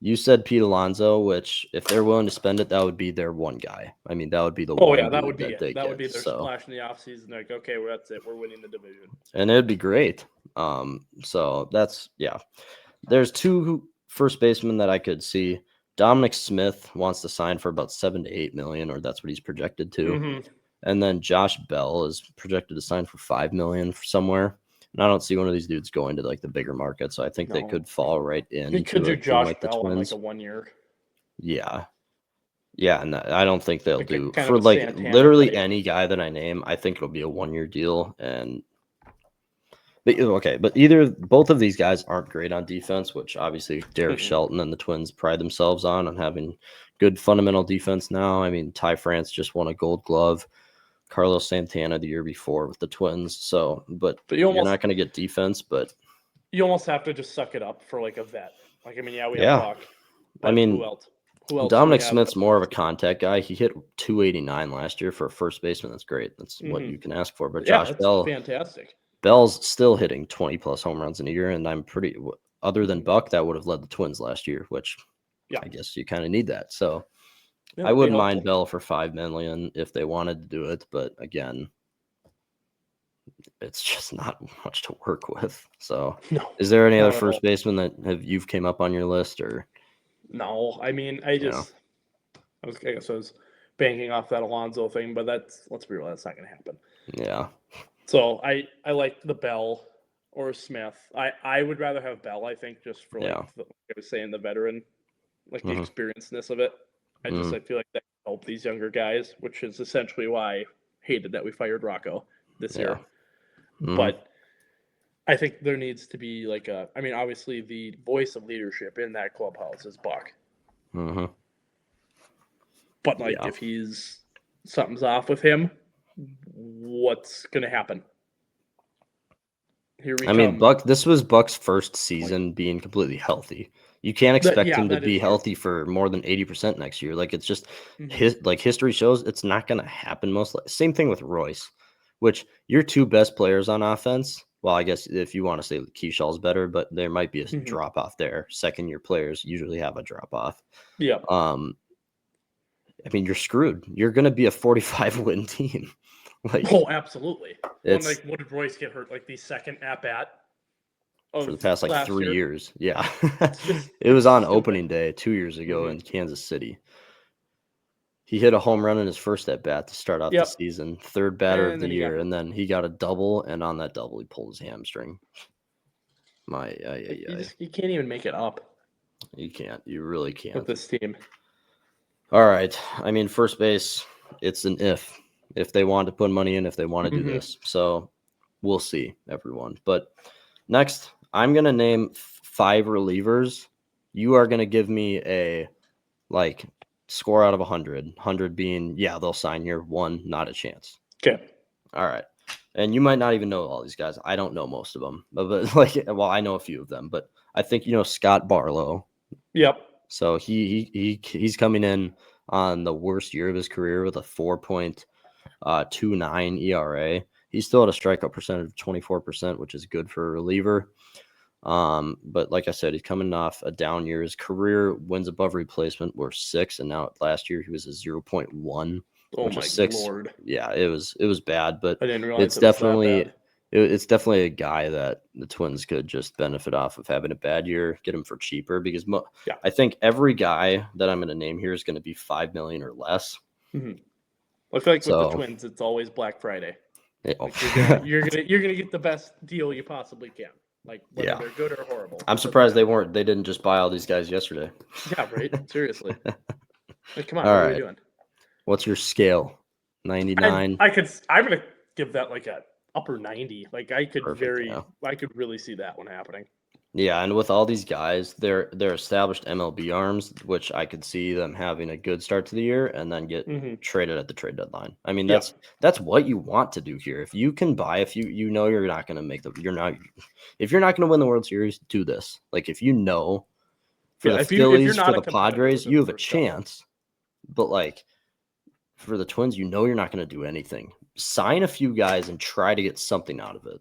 You said Pete Alonso, which if they're willing to spend it, that would be their one guy. I mean, that would be the one. yeah, that would be it. That Would be their splash in the offseason. Like, okay, well, that's it. We're winning the division. And it'd be great. So that's There's two first basemen that I could see. Dominic Smith wants to sign for about 7 to 8 million, or that's what he's projected to. And then Josh Bell is projected to sign for 5 million somewhere. And I don't see one of these dudes going to like the bigger market, so I think they could fall right in. He could do Josh like Bell the in Twins. like a 1 year. Yeah, and I don't think they'll do kind for of a like Santana literally type. any guy that I name. I think it'll be a 1 year deal. But either both of these guys aren't great on defense, which obviously Derek Shelton and the Twins pride themselves on having good fundamental defense now. I mean, Ty France just won a Gold Glove. Carlos Santana the year before with the Twins. So, but you're not going to get defense, but you almost have to just suck it up for like a vet. Like, I mean, we have Buck. I mean, who else? Dominic Smith's more of a contact guy. He hit 289 last year for a first baseman. That's great. That's what you can ask for. But Josh Bell, fantastic. Bell's still hitting 20 plus home runs in a year, and I'm pretty. Other than Buck, that would have led the Twins last year, which I guess you kind of need that. So. I wouldn't mind Bell for 5 million if they wanted to do it, but again, it's just not much to work with. So, is there any other first baseman that you've came up on your list or? No, I mean, I guess I was banking off that Alonso thing, but let's be real, that's not going to happen. Yeah. So I like the Bell or Smith. I would rather have Bell, I think, just for like I was saying, the veteran, like the experienceness of it. I feel like that can help these younger guys, which is essentially why I hated that we fired Rocco this year. But I think there needs to be like obviously the voice of leadership in that clubhouse is Buck. Mm-hmm. But like, Yeah. if something's off with him, what's gonna happen? Here we I mean, come. This was Buck's first season being completely healthy. You can't expect him to that is be true. healthy for more than 80% next year. Like, it's just Mhm. history shows it's not going to happen same thing with Royce, which your two best players on offense. Well, I guess if you want to say Keyshawn's better, but there might be a Mhm. drop off there. Second year players usually have a drop off. Yep. I mean, you're screwed. You're going to be a 45 win team. Like, Oh, absolutely. Well, it's like, what did Royce get hurt? Like the second at bat for the of past like last 3 year. years. Yeah. It's just It was it's on stupid. opening day 2 years ago in Mhm. Kansas City. He hit a home run in his first at bat to start off the Yep. season, third batter of And the then he got year, hurt. and then he got a double, and on that double, he pulled his hamstring. Like, you can't even make it up You can't. You really with can't. this team. All right. I mean, first base, it's an if they want to put money in, if they want to do Mhm. this. So we'll see, everyone. But next, I'm gonna name 5 relievers. You are gonna give me a like score out of 100. 100 being, yeah, they'll sign here. 1, not a chance. Okay. All right. And you might not even know all these guys. I don't know most of them, but like, well, I know a few of them, but I think you know Scott Barlow. Yep. So he's coming in on the worst year of his career with a 4.29 ERA. He's still at a strikeout percentage of 24%, which is good for a reliever. But like I said, he's coming off a down year. His career wins above replacement were 6, and now last year he was a 0.1, Oh which my is 6. lord. Yeah, it was bad, but I didn't realize it's it was that definitely bad. it's definitely a guy that the Twins could just benefit off of having a bad year, get him for cheaper because Yeah. I think every guy that I'm going to name here is going to be 5 million or less. Mhm. I feel like with the So Twins, it's always Black Friday. oh, Like you're gonna get the best deal you possibly can. Like whether yeah. they're good or horrible. I'm doesn't surprised matter. they didn't just buy all these guys yesterday. Yeah, right. Seriously. Like, come on, All what are we right. doing? What's your scale? 99. I'm gonna give that like a upper 90. Like Perfect. Yeah. I could really see that one happening. Yeah, and with all these guys, they're established MLB arms, which I could see them having a good start to the year and then get Mm-hmm. traded at the trade deadline. I mean, Yeah. that's what you want to do here. If you can buy, if you know you're not going to if you're not going to win the World Series, do this. Like if you know for Yeah. the If you're Phillies, not for a the competitor Padres, within you the have a first couple. chance, but like for the Twins, you know you're not going to do anything. Sign a few guys and try to get something out of it.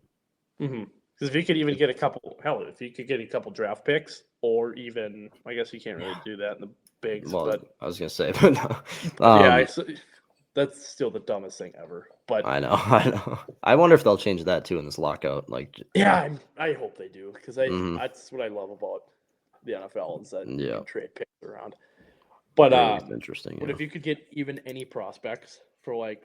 Mm-hmm. Because if you could even get if you could get a couple draft picks, or even, I guess you can't really do that in the bigs, Well, but I was going to say, but no. yeah, that's still the dumbest thing ever. But I know, I know. I wonder if they'll change that too in this lockout. Like, yeah, I hope they do because mhm, that's what I love about the NFL is that you yeah, can trade picks around. But it is interesting. what Yeah. if you could get even any prospects for like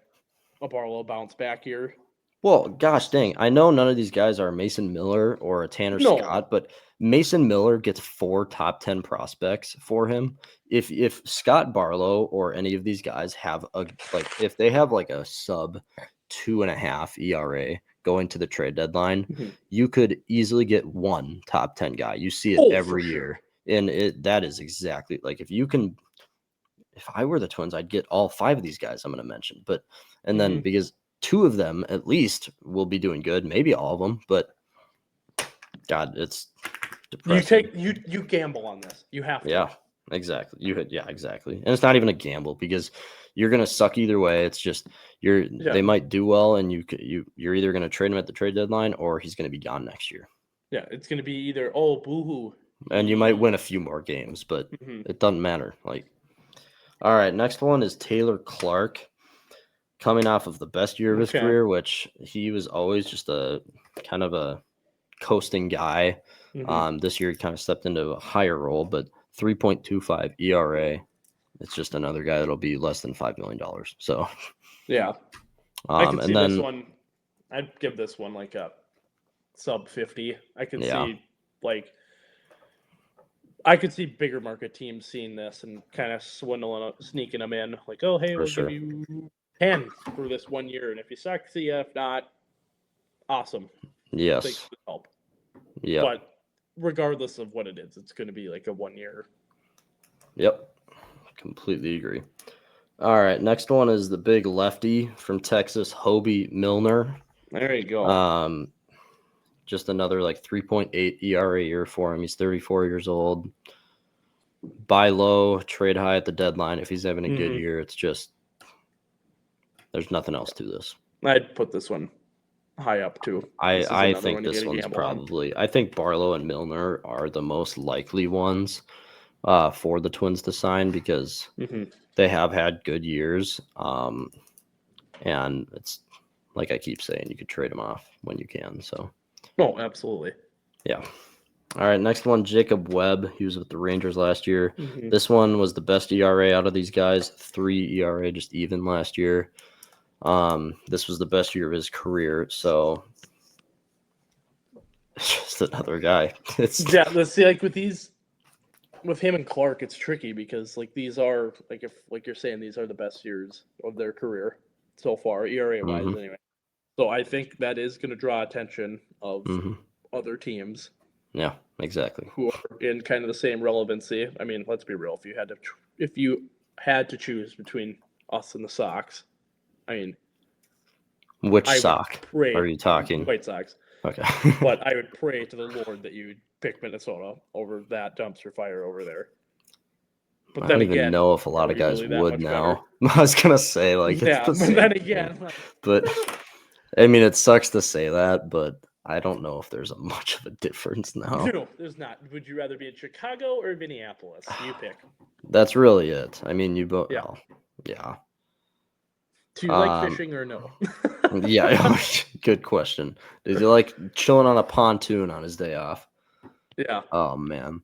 a Barlow bounce back year? Well, gosh dang, I know none of these guys are Mason Miller or a Tanner No. Scott, but Mason Miller gets 4 top 10 prospects for him. If Scott Barlow or any of these guys have if they have like a sub 2.5 ERA going to the trade deadline, Mhm. you could easily get 1 top 10 guy. You see it Oh, for every sure. year. And that is exactly like if I were the Twins, I'd get all 5 of these guys I'm going to mention. And then Mhm. because 2 of them at least will be doing good, maybe all of them, but God, it's depressing. You gamble on this. You have to. Yeah, exactly. Yeah, exactly. And it's not even a gamble because you're going to suck either way. It's just they might do well and you're either going to trade him at the trade deadline or he's going to be gone next year. Yeah, it's going to be either boohoo, And you might win a few more games, but Mhm. it doesn't matter. Like, all right, next one is Taylor Clark. Coming off of the best year of his Okay. career, which he was always just a kind of a coasting guy. Mhm. This year he kind of stepped into a higher role, but 3.25 ERA. It's just another guy that'll be less than $5 million. So, Yeah, I could see and this then one. I'd give this one like a sub 50. I could yeah, see like I could see bigger market teams seeing this and kind of sneaking them in. Like, oh, hey, for we'll give sure. you 10 for this 1 year, and if you suck, see ya. If not, awesome. Thanks Yes. for the help. Yep. But regardless of what it is, it's going to be like a 1 year. Yep. Completely agree. All right, next one is the big lefty from Texas, Hobie Milner. There you go. Just another like 3.8 ERA year for him. He's 34 years old. Buy low, trade high at the deadline. If he's having a good year, it's just there's nothing else to this. I'd put this one high up too. I think this one's probably. I think Barlow and Milner are the most likely ones for the Twins to sign because they have had good years. And it's like I keep saying, you could trade them off when you can. So. Oh, absolutely. Yeah. All right, next one, Jacob Webb. He was with the Rangers last year. This one was the best ERA out of these guys. 3 ERA, just even last year. This was the best year of his career. So it's just another guy. Let's see. Like with him and Clark, it's tricky because like these are like you're saying, these are the best years of their career so far, ERA wise, anyway. So I think that is going to draw attention of other teams. Yeah, exactly. Who are in kind of the same relevancy. I mean, let's be real. If you had to choose between us and the Sox, I mean, which sock are you talking? White Sox. Okay. But I would pray to the Lord that you would pick Minnesota over that dumpster fire over there. But then I don't even know if a lot of guys would now. I was gonna say like yeah, but then again, but I mean, it sucks to say that, but I don't know if there's much of a difference now. No, there's not. Would you rather be in Chicago or Minneapolis? You pick. That's really it. I mean, you both. Yeah. Well, yeah. Do you like fishing or no? Yeah, good question. Does he like chilling on a pontoon on his day off? Yeah. Oh, man.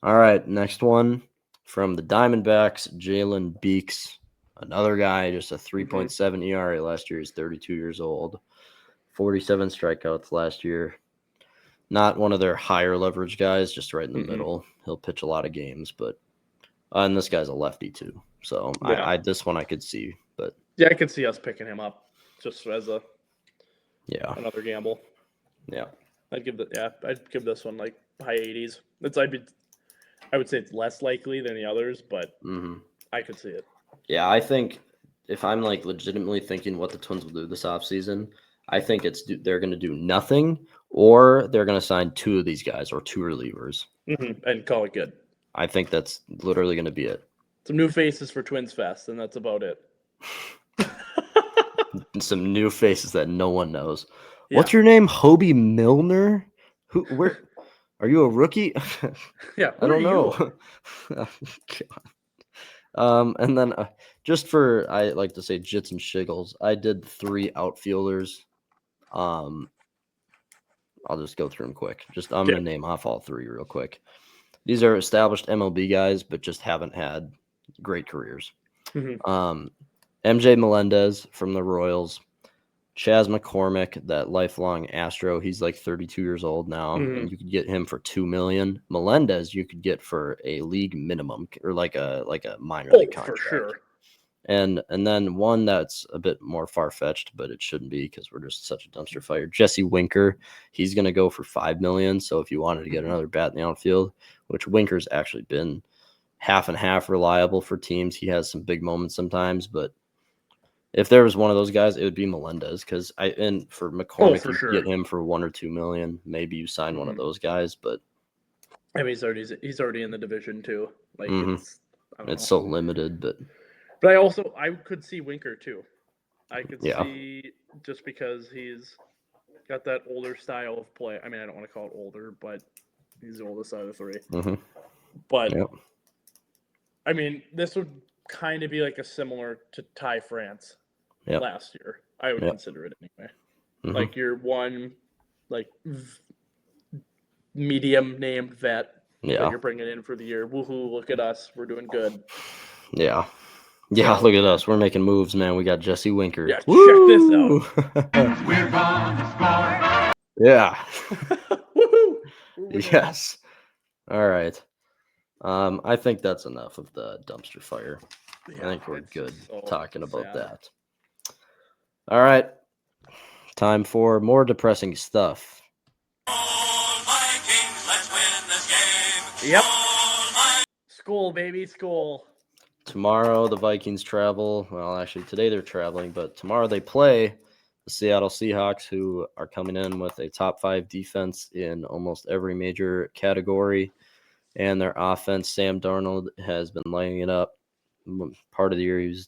All right, next one from the Diamondbacks, Jalen Beeks. Another guy, just a 3.7 ERA last year. He's 32 years old. 47 strikeouts last year. Not one of their higher leverage guys, just right in the middle. He'll pitch a lot of games, but and this guy's a lefty too. So I this one I could see, but yeah, I could see us picking him up just as another gamble. Yeah. I'd give this one like high 80s. I would say it's less likely than the others, but I could see it. Yeah, I think if I'm like legitimately thinking what the Twins will do this offseason, I think they're going to do nothing, or they're going to sign 2 of these guys or 2 relievers and call it good. I think that's literally going to be it. Some new faces for Twins Fest, and that's about it. Some new faces that no one knows. Yeah. What's your name? Hobie Milner? Where are you a rookie? Yeah, I don't know. And then just for I like to say jits and shiggles, I did 3 outfielders. I'll just go through them quick. I'm gonna name off all 3 real quick. These are established MLB guys, but just haven't had great careers. MJ Melendez from the Royals, Chas McCormick, that lifelong Astro. He's like 32 years old now, and you could get him for $2 million. Melendez, you could get for a league minimum or like a minor league contract. For sure. And then one that's a bit more far-fetched, but it shouldn't be because we're just such a dumpster fire. Jesse Winker, he's going to go for $5 million. So if you wanted to get another bat in the outfield, which Winker's actually been half and half reliable for teams, he has some big moments sometimes. But if there was one of those guys, it would be Melendez because for McCormick, you get him for $1 or $2 million. Maybe you sign one of those guys, but I mean, he's already in the division too. Like it's so limited, but. But I could see Winker too. I could see just because he's got that older style of play. I mean, I don't want to call it older, but he's the oldest out of the 3. But I mean, this would kind of be like a similar to Ty France last year. I would consider it anyway. Like your one, like medium named vet that you're bringing in for the year. Woohoo! Look at us, we're doing good. Yeah. Yeah, look at us. We're making moves, man. We got Jesse Winker. Yeah, Woo! Check this out. We're gonna score. Yeah. Woohoo! Yes. All right. I think that's enough of the dumpster fire. I think we're good talking about that. All right. Time for more depressing stuff. Vikings, let's win this game. Yep. School, baby, school. Tomorrow the Vikings travel. Well, actually today they're traveling, but tomorrow they play the Seattle Seahawks, who are coming in with a top 5 defense in almost every major category. And their offense, Sam Darnold has been lighting it up. Part of the year he was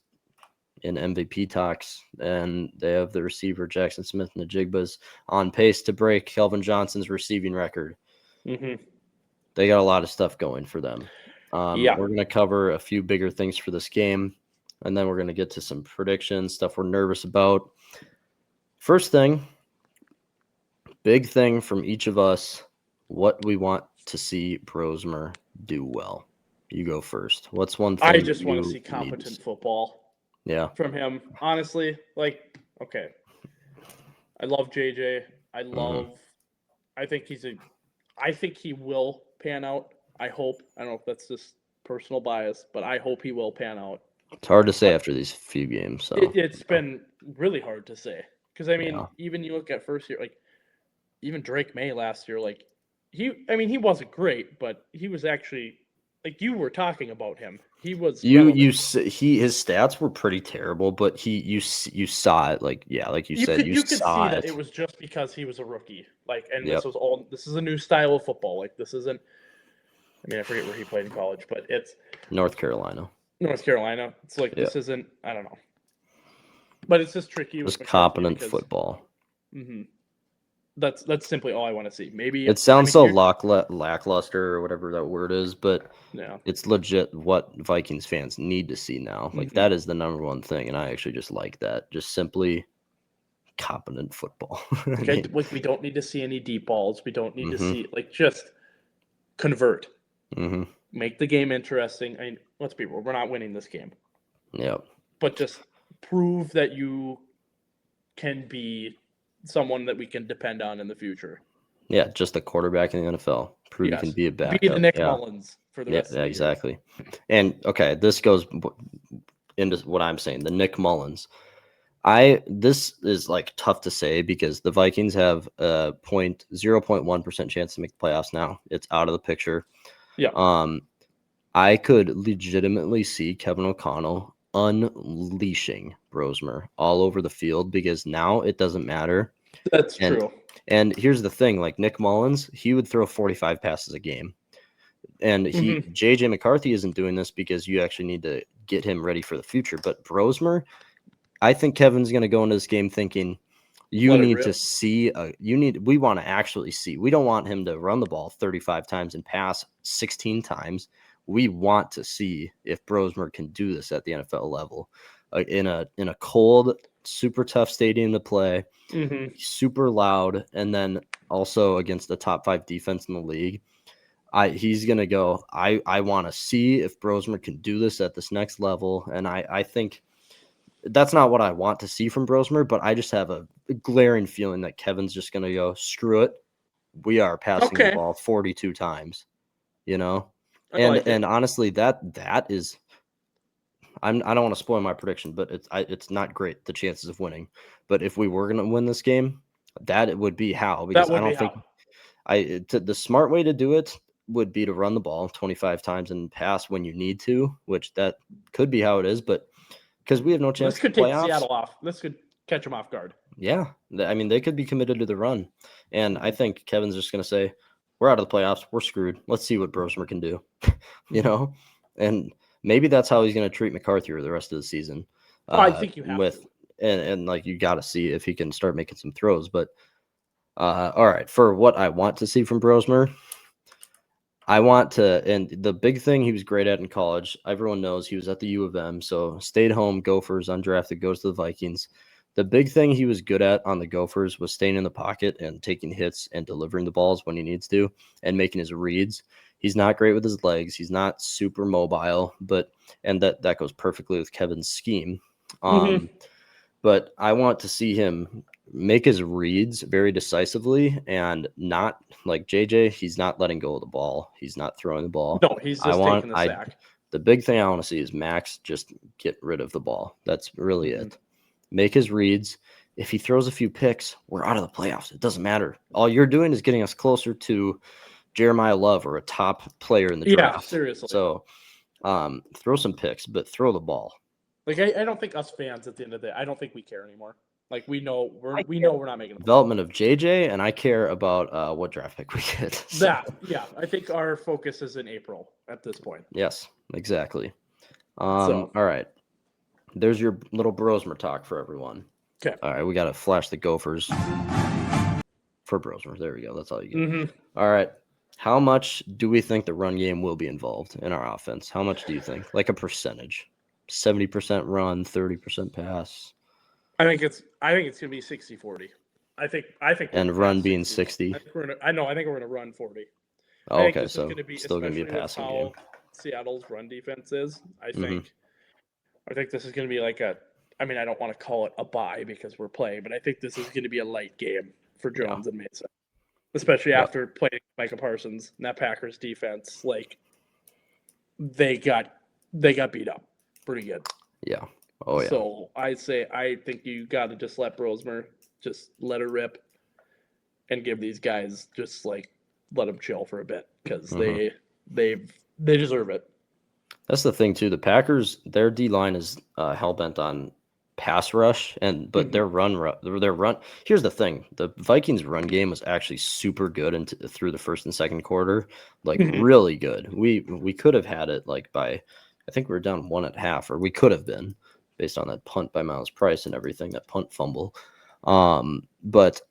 in MVP talks, and they have the receiver Jackson Smith and the Jigbas on pace to break Kelvin Johnson's receiving record. Mm-hmm. They got a lot of stuff going for them. Yeah. We're going to cover a few bigger things for this game, and then we're going to get to some predictions, stuff we're nervous about. First thing, big thing from each of us, what we want to see Brosmer do well. You go first. What's one thing I just want to you see competent need? football Yeah. from him. Honestly, like, okay. I love JJ. I think he will pan out. I hope. I don't know if that's just personal bias, but I hope he will pan out. It's hard to say after these few games. So It's been really hard to say. Because, I mean, Yeah. even you look at first year, like, even Drake May last year, like, he wasn't great, but he was actually, like, you were talking about him. He was relevant. his stats were pretty terrible, but you saw it, like like you said, You could saw see that it. it was just because he was a rookie. Like, and Yep. this is a new style of football. Like, this isn't, I mean, I forget where he played in college, but it's North Carolina. North Carolina. It's like, Yeah. this isn't, I don't know. But it's just tricky Just with competent football. Mm-hmm. That's simply all I want to see. Maybe It sounds so lackluster or whatever that word is, but yeah. it's legit what Vikings fans need to see now. Like that is the number one thing, and I actually just like that. Just simply competent football. Okay, like we don't need to see any deep balls. We don't need to Mhm. see, like, just convert. Mm-hmm. Make the game interesting. I mean, let's be real, we're not winning this game. Yep. But just prove that you can be someone that we can depend on in the future. Yeah, just a quarterback in the NFL. Prove you can be a backup. Be the Nick Yeah. Mullins for the rest of the year. Exactly. And okay, this goes into what I'm saying. The Nick Mullins. This is like tough to say because the Vikings have a 0.1% chance to make the playoffs now. It's out of the picture. Yeah. I could legitimately see Kevin O'Connell unleashing Brosmer all over the field because now it doesn't matter. That's true. And here's the thing, like Nick Mullins, he would throw 45 passes a game. And JJ McCarthy isn't doing this because you actually need to get him ready for the future. But Brosmer, I think Kevin's going to go into this game thinking we want to actually see. We don't want him to run the ball 35 times and pass 16 times. We want to see if Brosmer can do this at the NFL level, in a cold, super tough stadium to play, super loud, and then also against the top 5 defense in the league. He's gonna go. I want to see if Brosmer can do this at this next level, and I think that's not what I want to see from Brosmer, but I just have a glaring feeling that Kevin's just gonna go, screw it. We are passing the ball 42 times, you know. And honestly, that is, I don't want to spoil my prediction, but it's not great, the chances of winning. But if we were gonna win this game, that it would be how, because I don't think the smart way to do it would be to run the ball 25 times and pass when you need to, which that could be how it is, but because we have no chance. This could take Seattle off. This could catch them off guard. Yeah, I mean, they could be committed to the run, and I think Kevin's just going to say, "We're out of the playoffs. We're screwed. Let's see what Brosmer can do," you know, and maybe that's how he's going to treat McCarthy for the rest of the season. I think you have to. And like you got to see if he can start making some throws. But all right, for what I want to see from Brosmer, I want to, and the big thing he was great at in college, everyone knows he was at the U of M, so stayed home, Gophers, undrafted, goes to the Vikings. The big thing he was good at on the Gophers was staying in the pocket and taking hits and delivering the balls when he needs to and making his reads. He's not great with his legs. He's not super mobile, and that goes perfectly with Kevin's scheme. But I want to see him make his reads very decisively and not like JJ. He's not letting go of the ball. He's not throwing the ball. No, he's just taking the sack. The big thing I want to see is Max just get rid of the ball. That's really it. Make his reads. If he throws a few picks, we're out of the playoffs. It doesn't matter. All you're doing is getting us closer to Jeremiah Love or a top player in the draft. Yeah, seriously. So Throw some picks, but throw the ball. Like I don't think us fans at the end of the day, I don't think we care anymore. Like we know I we're not making Development of JJ, and I care about what draft pick we get. So, that. Yeah, I think our focus is in April at this point. yes, exactly. So All right. There's your little Brosmer talk for everyone. okay. All right, we got to flash the Gophers for Brosmer. There we go. That's all you get. Mm-hmm. All right. How much do we think the run game will be involved in our offense? How much do you think? Like a percentage? 70% run, 30% pass, I think it's gonna be 60-40. I think we're and gonna run pass being 60. 60. I think we're gonna run 40. Oh, I think okay, this is so going to be still going to be a especially with passing how game. Seattle's run defense is. I Mhm. think this is going to be like I mean, I don't want to call it a bye because we're playing, but I think this is going to be a light game for Jones and Mason, especially Yep. after playing Micah Parsons and that Packers defense. Like they got beat up pretty good. Yeah. Oh, yeah. So I think you got to just let Brosmer just let it rip and give these guys just like let them chill for a bit because Mhm. they deserve it. That's the thing too. The Packers, their D line is hell bent on pass rush, but their run. Here's the thing: the Vikings' run game was actually super good through the first and second quarter, like really good. We could have had it like by, I think we were down 1 at half, or we could have been based on that punt by Miles Price and everything, that punt fumble. But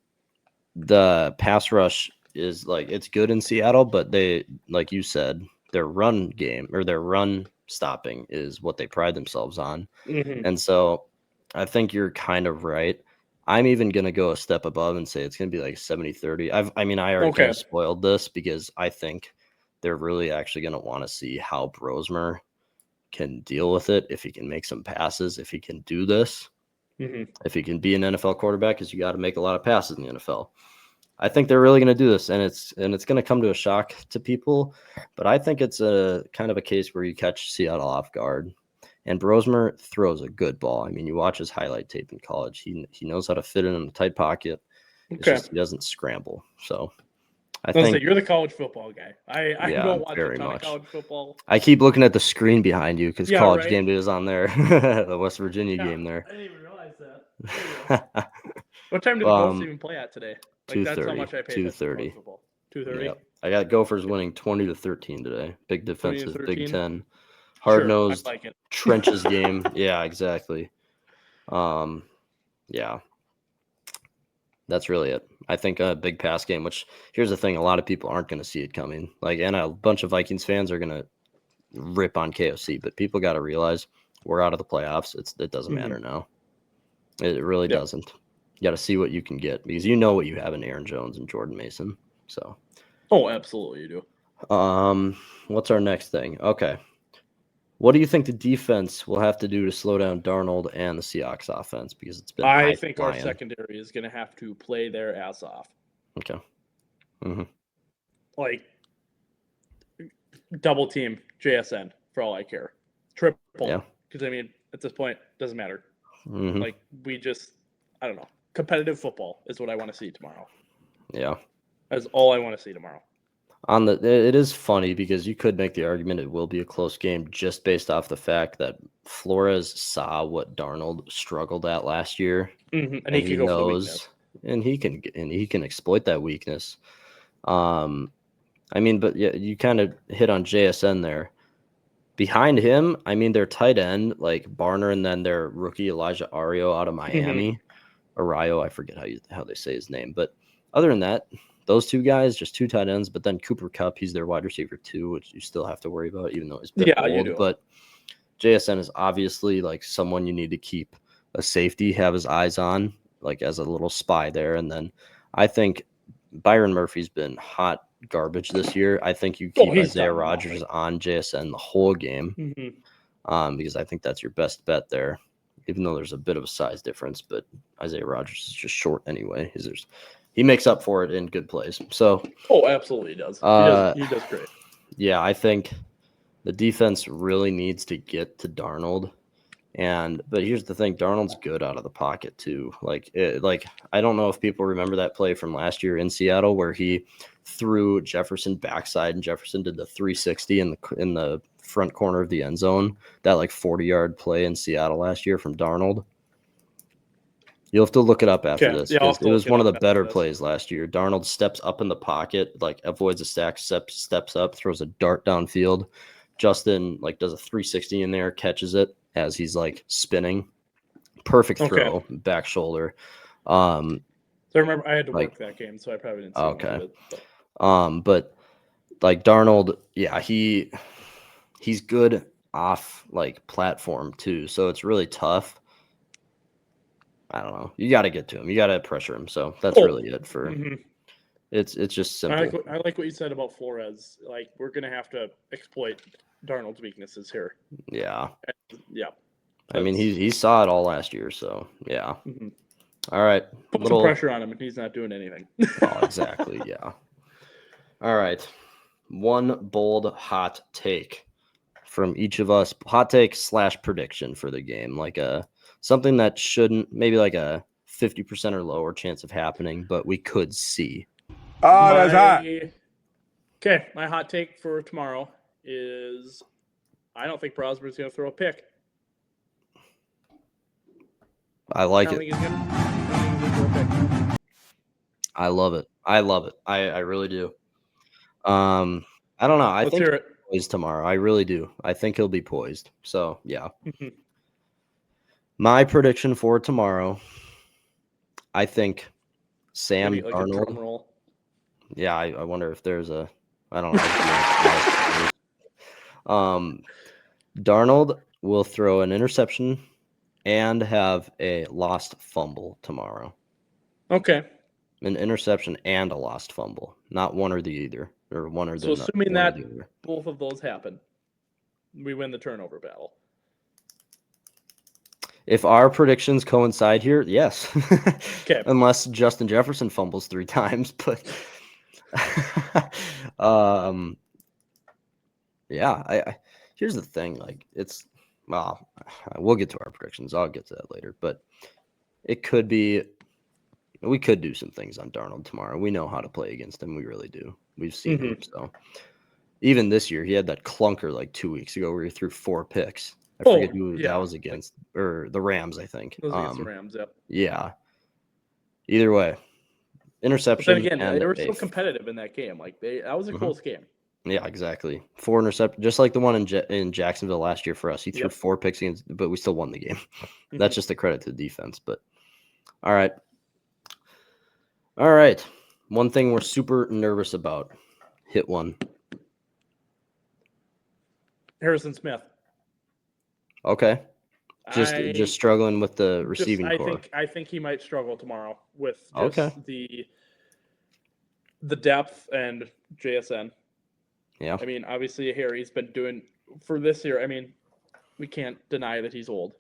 the pass rush is like it's good in Seattle, but they, like you said, their run game or their run stopping is what they pride themselves on. And so I think you're kind of right. I'm even going to go a step above and say it's going to be like 70-30. I already kind of spoiled this because I think they're really actually going to want to see how Brosmer can deal with it, if he can make some passes, if he can do this, if he can be an NFL quarterback, because you got to make a lot of passes in the NFL. I think they're really going to do this, and it's going to come to a shock to people. But I think it's a kind of a case where you catch Seattle off guard, and Brosmer throws a good ball. I mean, you watch his highlight tape in college; he knows how to fit it in a tight pocket. It's just he doesn't scramble. So I think you're the college football guy. I don't watch a ton of college football. I keep looking at the screen behind you because college game day is on there, the West Virginia game there. I didn't even realize that. What time did the Gophers even play at today? Like, that's how much I pay attention to college football. 2:30. Yep. I got Gophers winning 20-13 today. Big defensive Big Ten, hard-nosed trenches game. Yeah, exactly. Yeah, that's really it. I think a big pass game. Which here's the thing: a lot of people aren't going to see it coming. Like, and a bunch of Vikings fans are going to rip on KOC, but people got to realize we're out of the playoffs. It doesn't matter now. It really doesn't. You got to see what you can get because you know what you have in Aaron Jones and Jordan Mason. So, absolutely you do. What's our next thing? Okay, what do you think the defense will have to do to slow down Darnold and the Seahawks offense? Because it's been. I think our secondary is going to have to play their ass off. Okay. Like double team JSN for all I care. Triple. Yeah. Because I mean, at this point, it doesn't matter. Like we just, I don't know. Competitive football is what I want to see tomorrow. Yeah. That's all I want to see tomorrow. It is funny because you could make the argument it will be a close game just based off the fact that Flores saw what Darnold struggled at last year, and he knows, and he can exploit that weakness. I mean, but yeah, you kind of hit on JSN there. Behind him, I mean, their tight end like Barner, and then their rookie Elijah Ario out of Miami. Ario, I forget how they say his name, but other than that, those two guys, just two tight ends. But then Cooper Kupp, he's their wide receiver too, which you still have to worry about, even though he's been old. You do. But JSN is obviously like someone you need to keep a safety, have his eyes on, like as a little spy there. And then I think Byron Murphy's been hot garbage this year. I think you keep Isaiah Rodgers on JSN the whole game, because I think that's your best bet there. Even though there's a bit of a size difference, but Isaiah Rodgers is just short anyway. He makes up for it in good plays. So, absolutely he does. He does great. Yeah, I think the defense really needs to get to Darnold. But here's the thing: Darnold's good out of the pocket too. Like I don't know if people remember that play from last year in Seattle where he threw Jefferson backside and Jefferson did the 360 in the front corner of the end zone, that like 40-yard play in Seattle last year from Darnold. You'll have to look it up after this because it was one of the better plays last year. Darnold steps up in the pocket, like avoids a stack, steps up, throws a dart downfield. Justin like does a 360 in there, catches it as he's like spinning. Perfect throw, back shoulder. So I remember I had to work that game, so I probably didn't see much of it. But like Darnold, yeah, he's good off like platform too, so it's really tough. I don't know. You got to get to him. You got to pressure him. So that's really it for. It's just simple. I like what you said about Flores. Like we're gonna have to exploit Darnold's weaknesses here. Yeah. Yeah. I mean, he saw it all last year, so yeah. All right. Put some pressure on him, and he's not doing anything. Oh, exactly. Yeah. All right. One bold hot take from each of us. Hot take / prediction for the game, like something that shouldn't, maybe like a 50% or lower chance of happening, but we could see. Oh, that's hot. Okay, my hot take for tomorrow is I don't think Brosmer is going to throw a pick. I like it. I love it. I love it. I really do. I don't know. I think he'll be poised tomorrow. I really do. I think he'll be poised. So yeah. My prediction for tomorrow, I think Sam Darnold. Yeah, I wonder if there's a. I don't know. Darnold will throw an interception and have a lost fumble tomorrow. Okay. An interception and a lost fumble, not one or the either, or one or the. So assuming that both of those happen, we win the turnover battle. If our predictions coincide here, yes. Okay. Unless Justin Jefferson fumbles 3 times, but yeah. Here's the thing, like it's. Well, we'll get to our predictions. I'll get to that later, but it could be. We could do some things on Darnold tomorrow. We know how to play against him. We really do. We've seen him. So even this year, he had that clunker like 2 weeks ago where he threw 4 picks. I forget who that was against, or the Rams, I think. It was against the Rams, yep. Yeah. Either way, interception. But then again, they were still competitive in that game. Like that was a close game. Yeah, exactly. 4 interceptions, just like the one in Jacksonville last year for us. He threw 4 picks against, but we still won the game. That's just a credit to the defense. But all right. One thing we're super nervous about. Hit one. Harrison Smith. Okay. Just struggling with the receiving core. I think he might struggle tomorrow with just the depth and JSN. Yeah. I mean, obviously Harry's been doing for this year. I mean, we can't deny that he's old.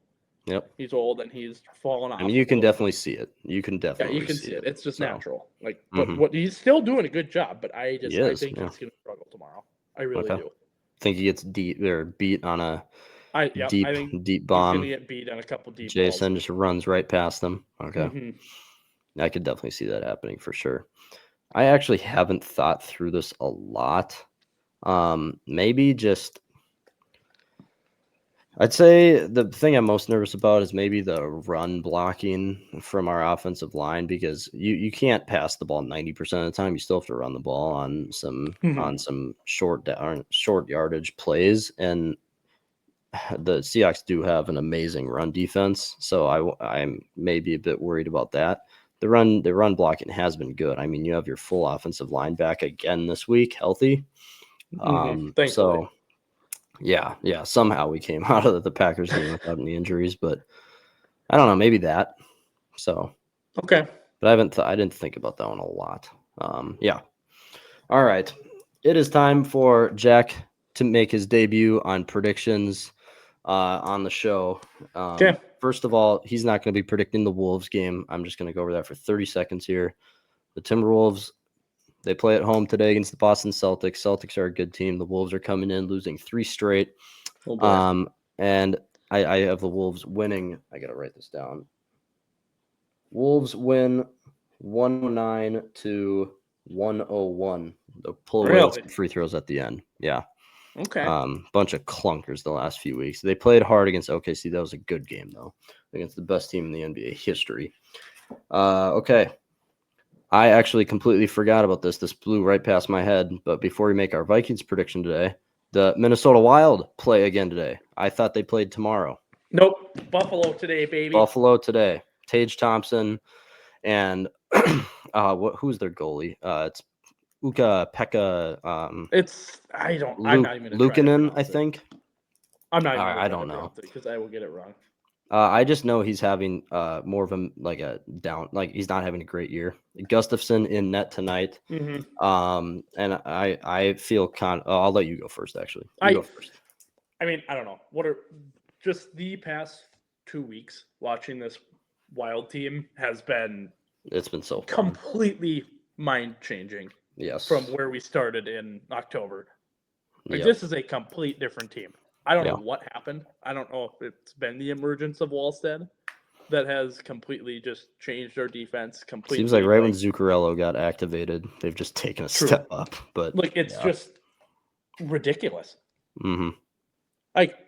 Yep. He's old and he's fallen off. I mean, you can definitely see it. You can definitely see it. It's just natural. Like, but what he's still doing a good job, but I think he's going to struggle tomorrow. I really do. Think he gets beat on a deep bomb. He's going to get beat on a couple deep Jason just runs right past them. Okay. I could definitely see that happening for sure. I actually haven't thought through this a lot. Maybe just I'd say the thing I'm most nervous about is maybe the run blocking from our offensive line, because you can't pass the ball 90% of the time. You still have to run the ball on some short yardage plays, and the Seahawks do have an amazing run defense, so I'm maybe a bit worried about that. The run blocking has been good. I mean, you have your full offensive line back again this week, healthy. So. Yeah. Somehow we came out of the Packers game without any injuries, but I don't know, maybe that. So okay, but I didn't think about that one a lot. Yeah. All right, it is time for Jack to make his debut on predictions on the show. Okay. First of all, he's not going to be predicting the Wolves game. I'm just going to go over that for 30 seconds here. The Timberwolves. They play at home today against the Boston Celtics. Celtics are a good team. The Wolves are coming in, losing 3 straight. And I have the Wolves winning. I got to write this down. Wolves win 109-101. They'll pull away with free throws at the end. Yeah. Okay. Bunch of clunkers the last few weeks. They played hard against OKC. That was a good game, though, against the best team in the NBA history. Okay. I actually completely forgot about this. This blew right past my head. But before we make our Vikings prediction today, the Minnesota Wild play again today. I thought they played tomorrow. Nope. Buffalo today, baby. Buffalo today. Tage Thompson and who's their goalie? It's Uka-Pekka. I'm not even gonna try to Luukkonen, I pronounce it. think. I'm not even gonna I try don't to know. pronounce it because I will get it wrong. I just know he's having more of a down, like he's not having a great year. Gustafson in net tonight. Mm-hmm. And I feel I'll let you go first. Actually, you go first. I mean, I don't know. What are just the past 2 weeks watching this Wild team has been It's been so fun. completely mind changing. Yes. From where we started in October. Like, Yep. this is a complete different team. I don't Yeah. know what happened. I don't know if it's been the emergence of Wallstead that has completely just changed our defense completely. Seems like right when Zuccarello got activated, they've just taken a step up. But like, it's just ridiculous. Mm-hmm. Like,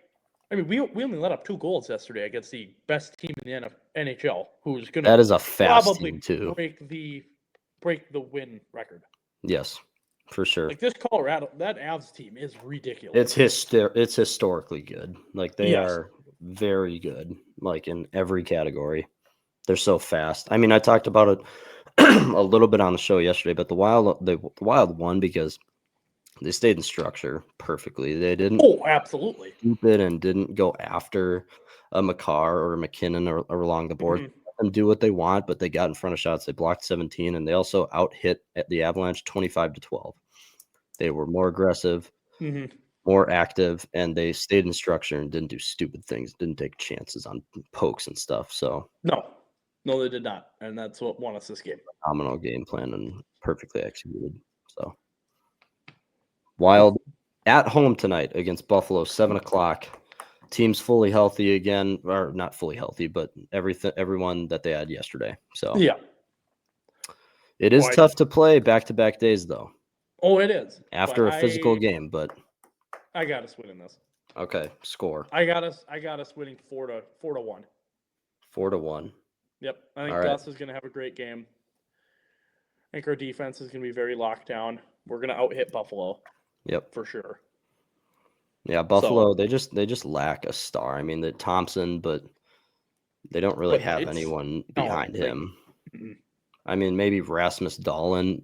I mean, we only let up 2 goals yesterday against the best team in the NHL, who's going to That is a fast probably team too. break the win record. Yes, for sure. Like, this Colorado, that Avs team is ridiculous. It's historically good. Like, they Yes. are very good, like in every category. They're so fast. I mean, I talked about it a little bit on the show yesterday, but the Wild won because they stayed in structure perfectly. They didn't absolutely stupid and didn't go after a McCarr or a McKinnon or along the board. Mhm. Let them do what they want, but they got in front of shots. They blocked 17, and they also out-hit at the Avalanche 25-12. They were more aggressive, Mhm. more active, and they stayed in structure and didn't do stupid things, didn't take chances on pokes and stuff. So No, they did not, and that's what won us this game. phenomenal game plan and perfectly executed. So Wild at home tonight against Buffalo, 7:00. Team's fully healthy again, or not fully healthy, but everyone that they had yesterday. So Yeah. it is tough to play back-to-back days, though. Oh, it is. After a physical game, but I got us winning this. Okay, score. I got us winning 4-1. 4-1. Yep. I think Gus is going to have a great game. I think our defense is going to be very locked down. We're going to out-hit Buffalo. Yep. For sure. Yeah, Buffalo, they just lack a star. I mean, the Thompson, but they don't really have anyone behind him. I mean, maybe Rasmus Dahlin,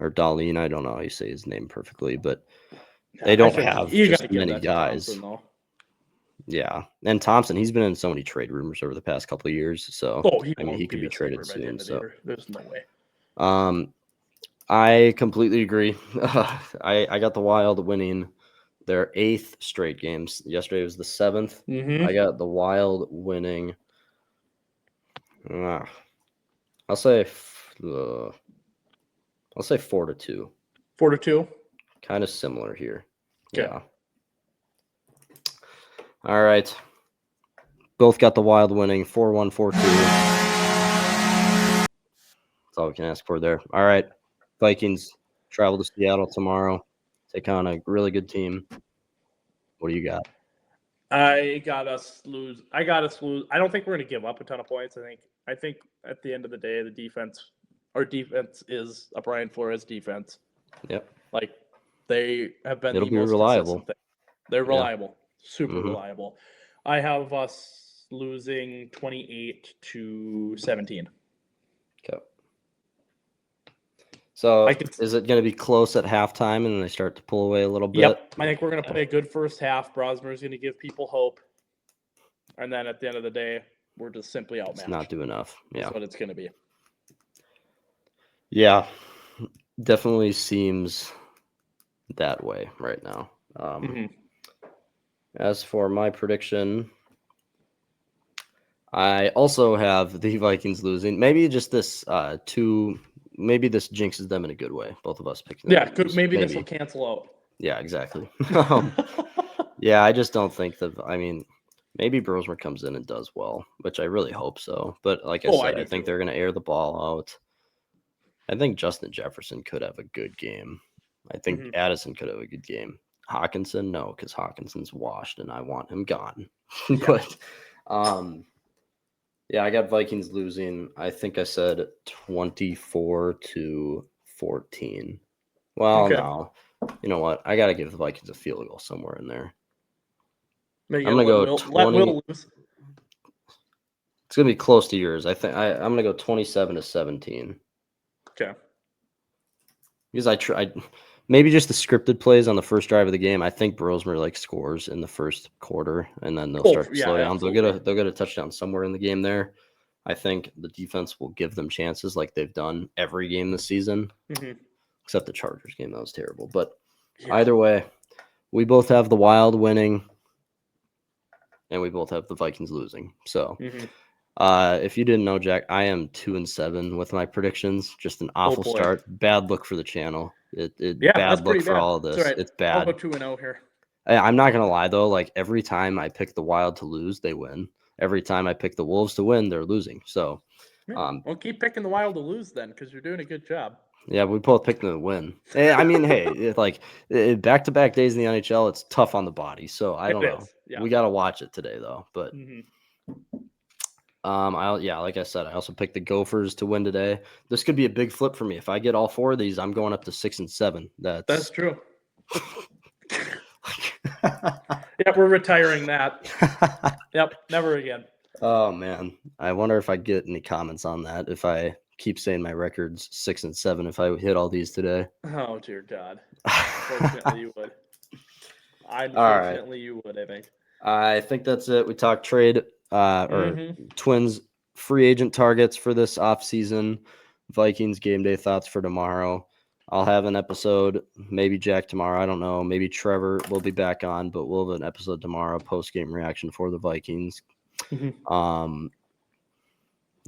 or Dahlin, I don't know how you say his name perfectly, but they don't have just many guys. Thompson, yeah, and Thompson, he's been in so many trade rumors over the past couple of years, so I mean, he could be traded soon. So there's no way. I completely agree. I got the Wild winning their 8th straight games. Yesterday was the 7th. I got the Wild winning. I'll say 4-2. 4-2. Kind of similar here. Okay. Yeah. All right. Both got the Wild winning 4-1, 4-2. That's all we can ask for there. All right. Vikings travel to Seattle tomorrow. Take on a really good team. What do you got? I got us lose. I don't think we're going to give up a ton of points. I think at the end of the day, our defense is a Brian Flores defense. Yep. Like, they have been It'll the be most reliable. consistent thing. They're reliable. Super Mm-hmm. reliable. I have us losing 28-17. Okay. So is it going to be close at halftime and then they start to pull away a little bit? Yep. I think we're going to play a good first half. Brosmer is going to give people hope. And then at the end of the day, we're just simply outmatched. It's not do enough. Yeah. That's what it's going to be. Yeah. Definitely seems that way right now. As for my prediction, I also have the Vikings losing. Maybe just this maybe this jinxes them in a good way. Both of us picking. Yeah, maybe this will cancel out. Yeah, exactly. Yeah, I just don't think I mean, maybe Brosmer comes in and does well, which I really hope so. But like I said, I think they're going to air the ball out. I think Justin Jefferson could have a good game. I think Addison could have a good game. Hawkinson, no, because Hawkinson's washed and I want him gone. Yeah. But yeah, I got Vikings losing. I think I said 24-14. Well, Okay. no. You know what? I got to give the Vikings a field goal somewhere in there. Maybe I'm gonna go let 20. Will lose. It's gonna be close to yours. I think I'm gonna go 27-17. Okay. Because I tried maybe just the scripted plays on the first drive of the game. I think Brosmer like scores in the first quarter, and then they'll start to slow down. Absolutely. They'll get a touchdown somewhere in the game there. I think the defense will give them chances like they've done every game this season, except the Chargers game. That was terrible. But either way, we both have the Wild winning, and we both have the Vikings losing. So if you didn't know, Jack, I am 2-7 with my predictions. Just an awful start. Bad look for the channel. Bad look for all of this. Right. It's bad. I'll go 2-0 here. I'm not gonna lie though. Like every time I pick the Wild to lose, they win. Every time I pick the Wolves to win, they're losing. So, well, keep picking the Wild to lose then, because you're doing a good job. Yeah, we both picked them to win. I mean, hey, like back-to-back days in the NHL, it's tough on the body. So I don't know. Yeah. We got to watch it today though. But like I said, I also picked the Gophers to win today. This could be a big flip for me. If I get all 4 of these, I'm going up to 6-7. That's true. Yeah, we're retiring that. Yep, never again. Oh man, I wonder if I get any comments on that. If I keep saying my record's 6-7, if I hit all these today. Oh dear God. Unfortunately, you would. Unfortunately, you would. I think that's it. We talked trade or Twins free agent targets for this offseason. Vikings game day thoughts for tomorrow. I'll have an episode, maybe Jack tomorrow. I don't know. Maybe Trevor will be back on, but we'll have an episode tomorrow, post-game reaction for the Vikings.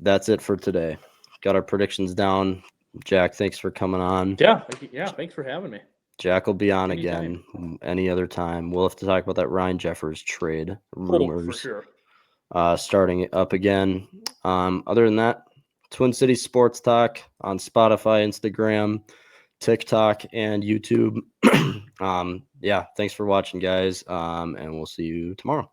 That's it for today. Got our predictions down. Jack, thanks for coming on. Yeah, thanks for having me. Jack will be on again any other time. We'll have to talk about that Ryan Jeffers trade rumors. For sure. Starting it up again. Other than that, Twin Cities Sports Talk on Spotify, Instagram, TikTok, and YouTube. Thanks for watching, guys. And we'll see you tomorrow.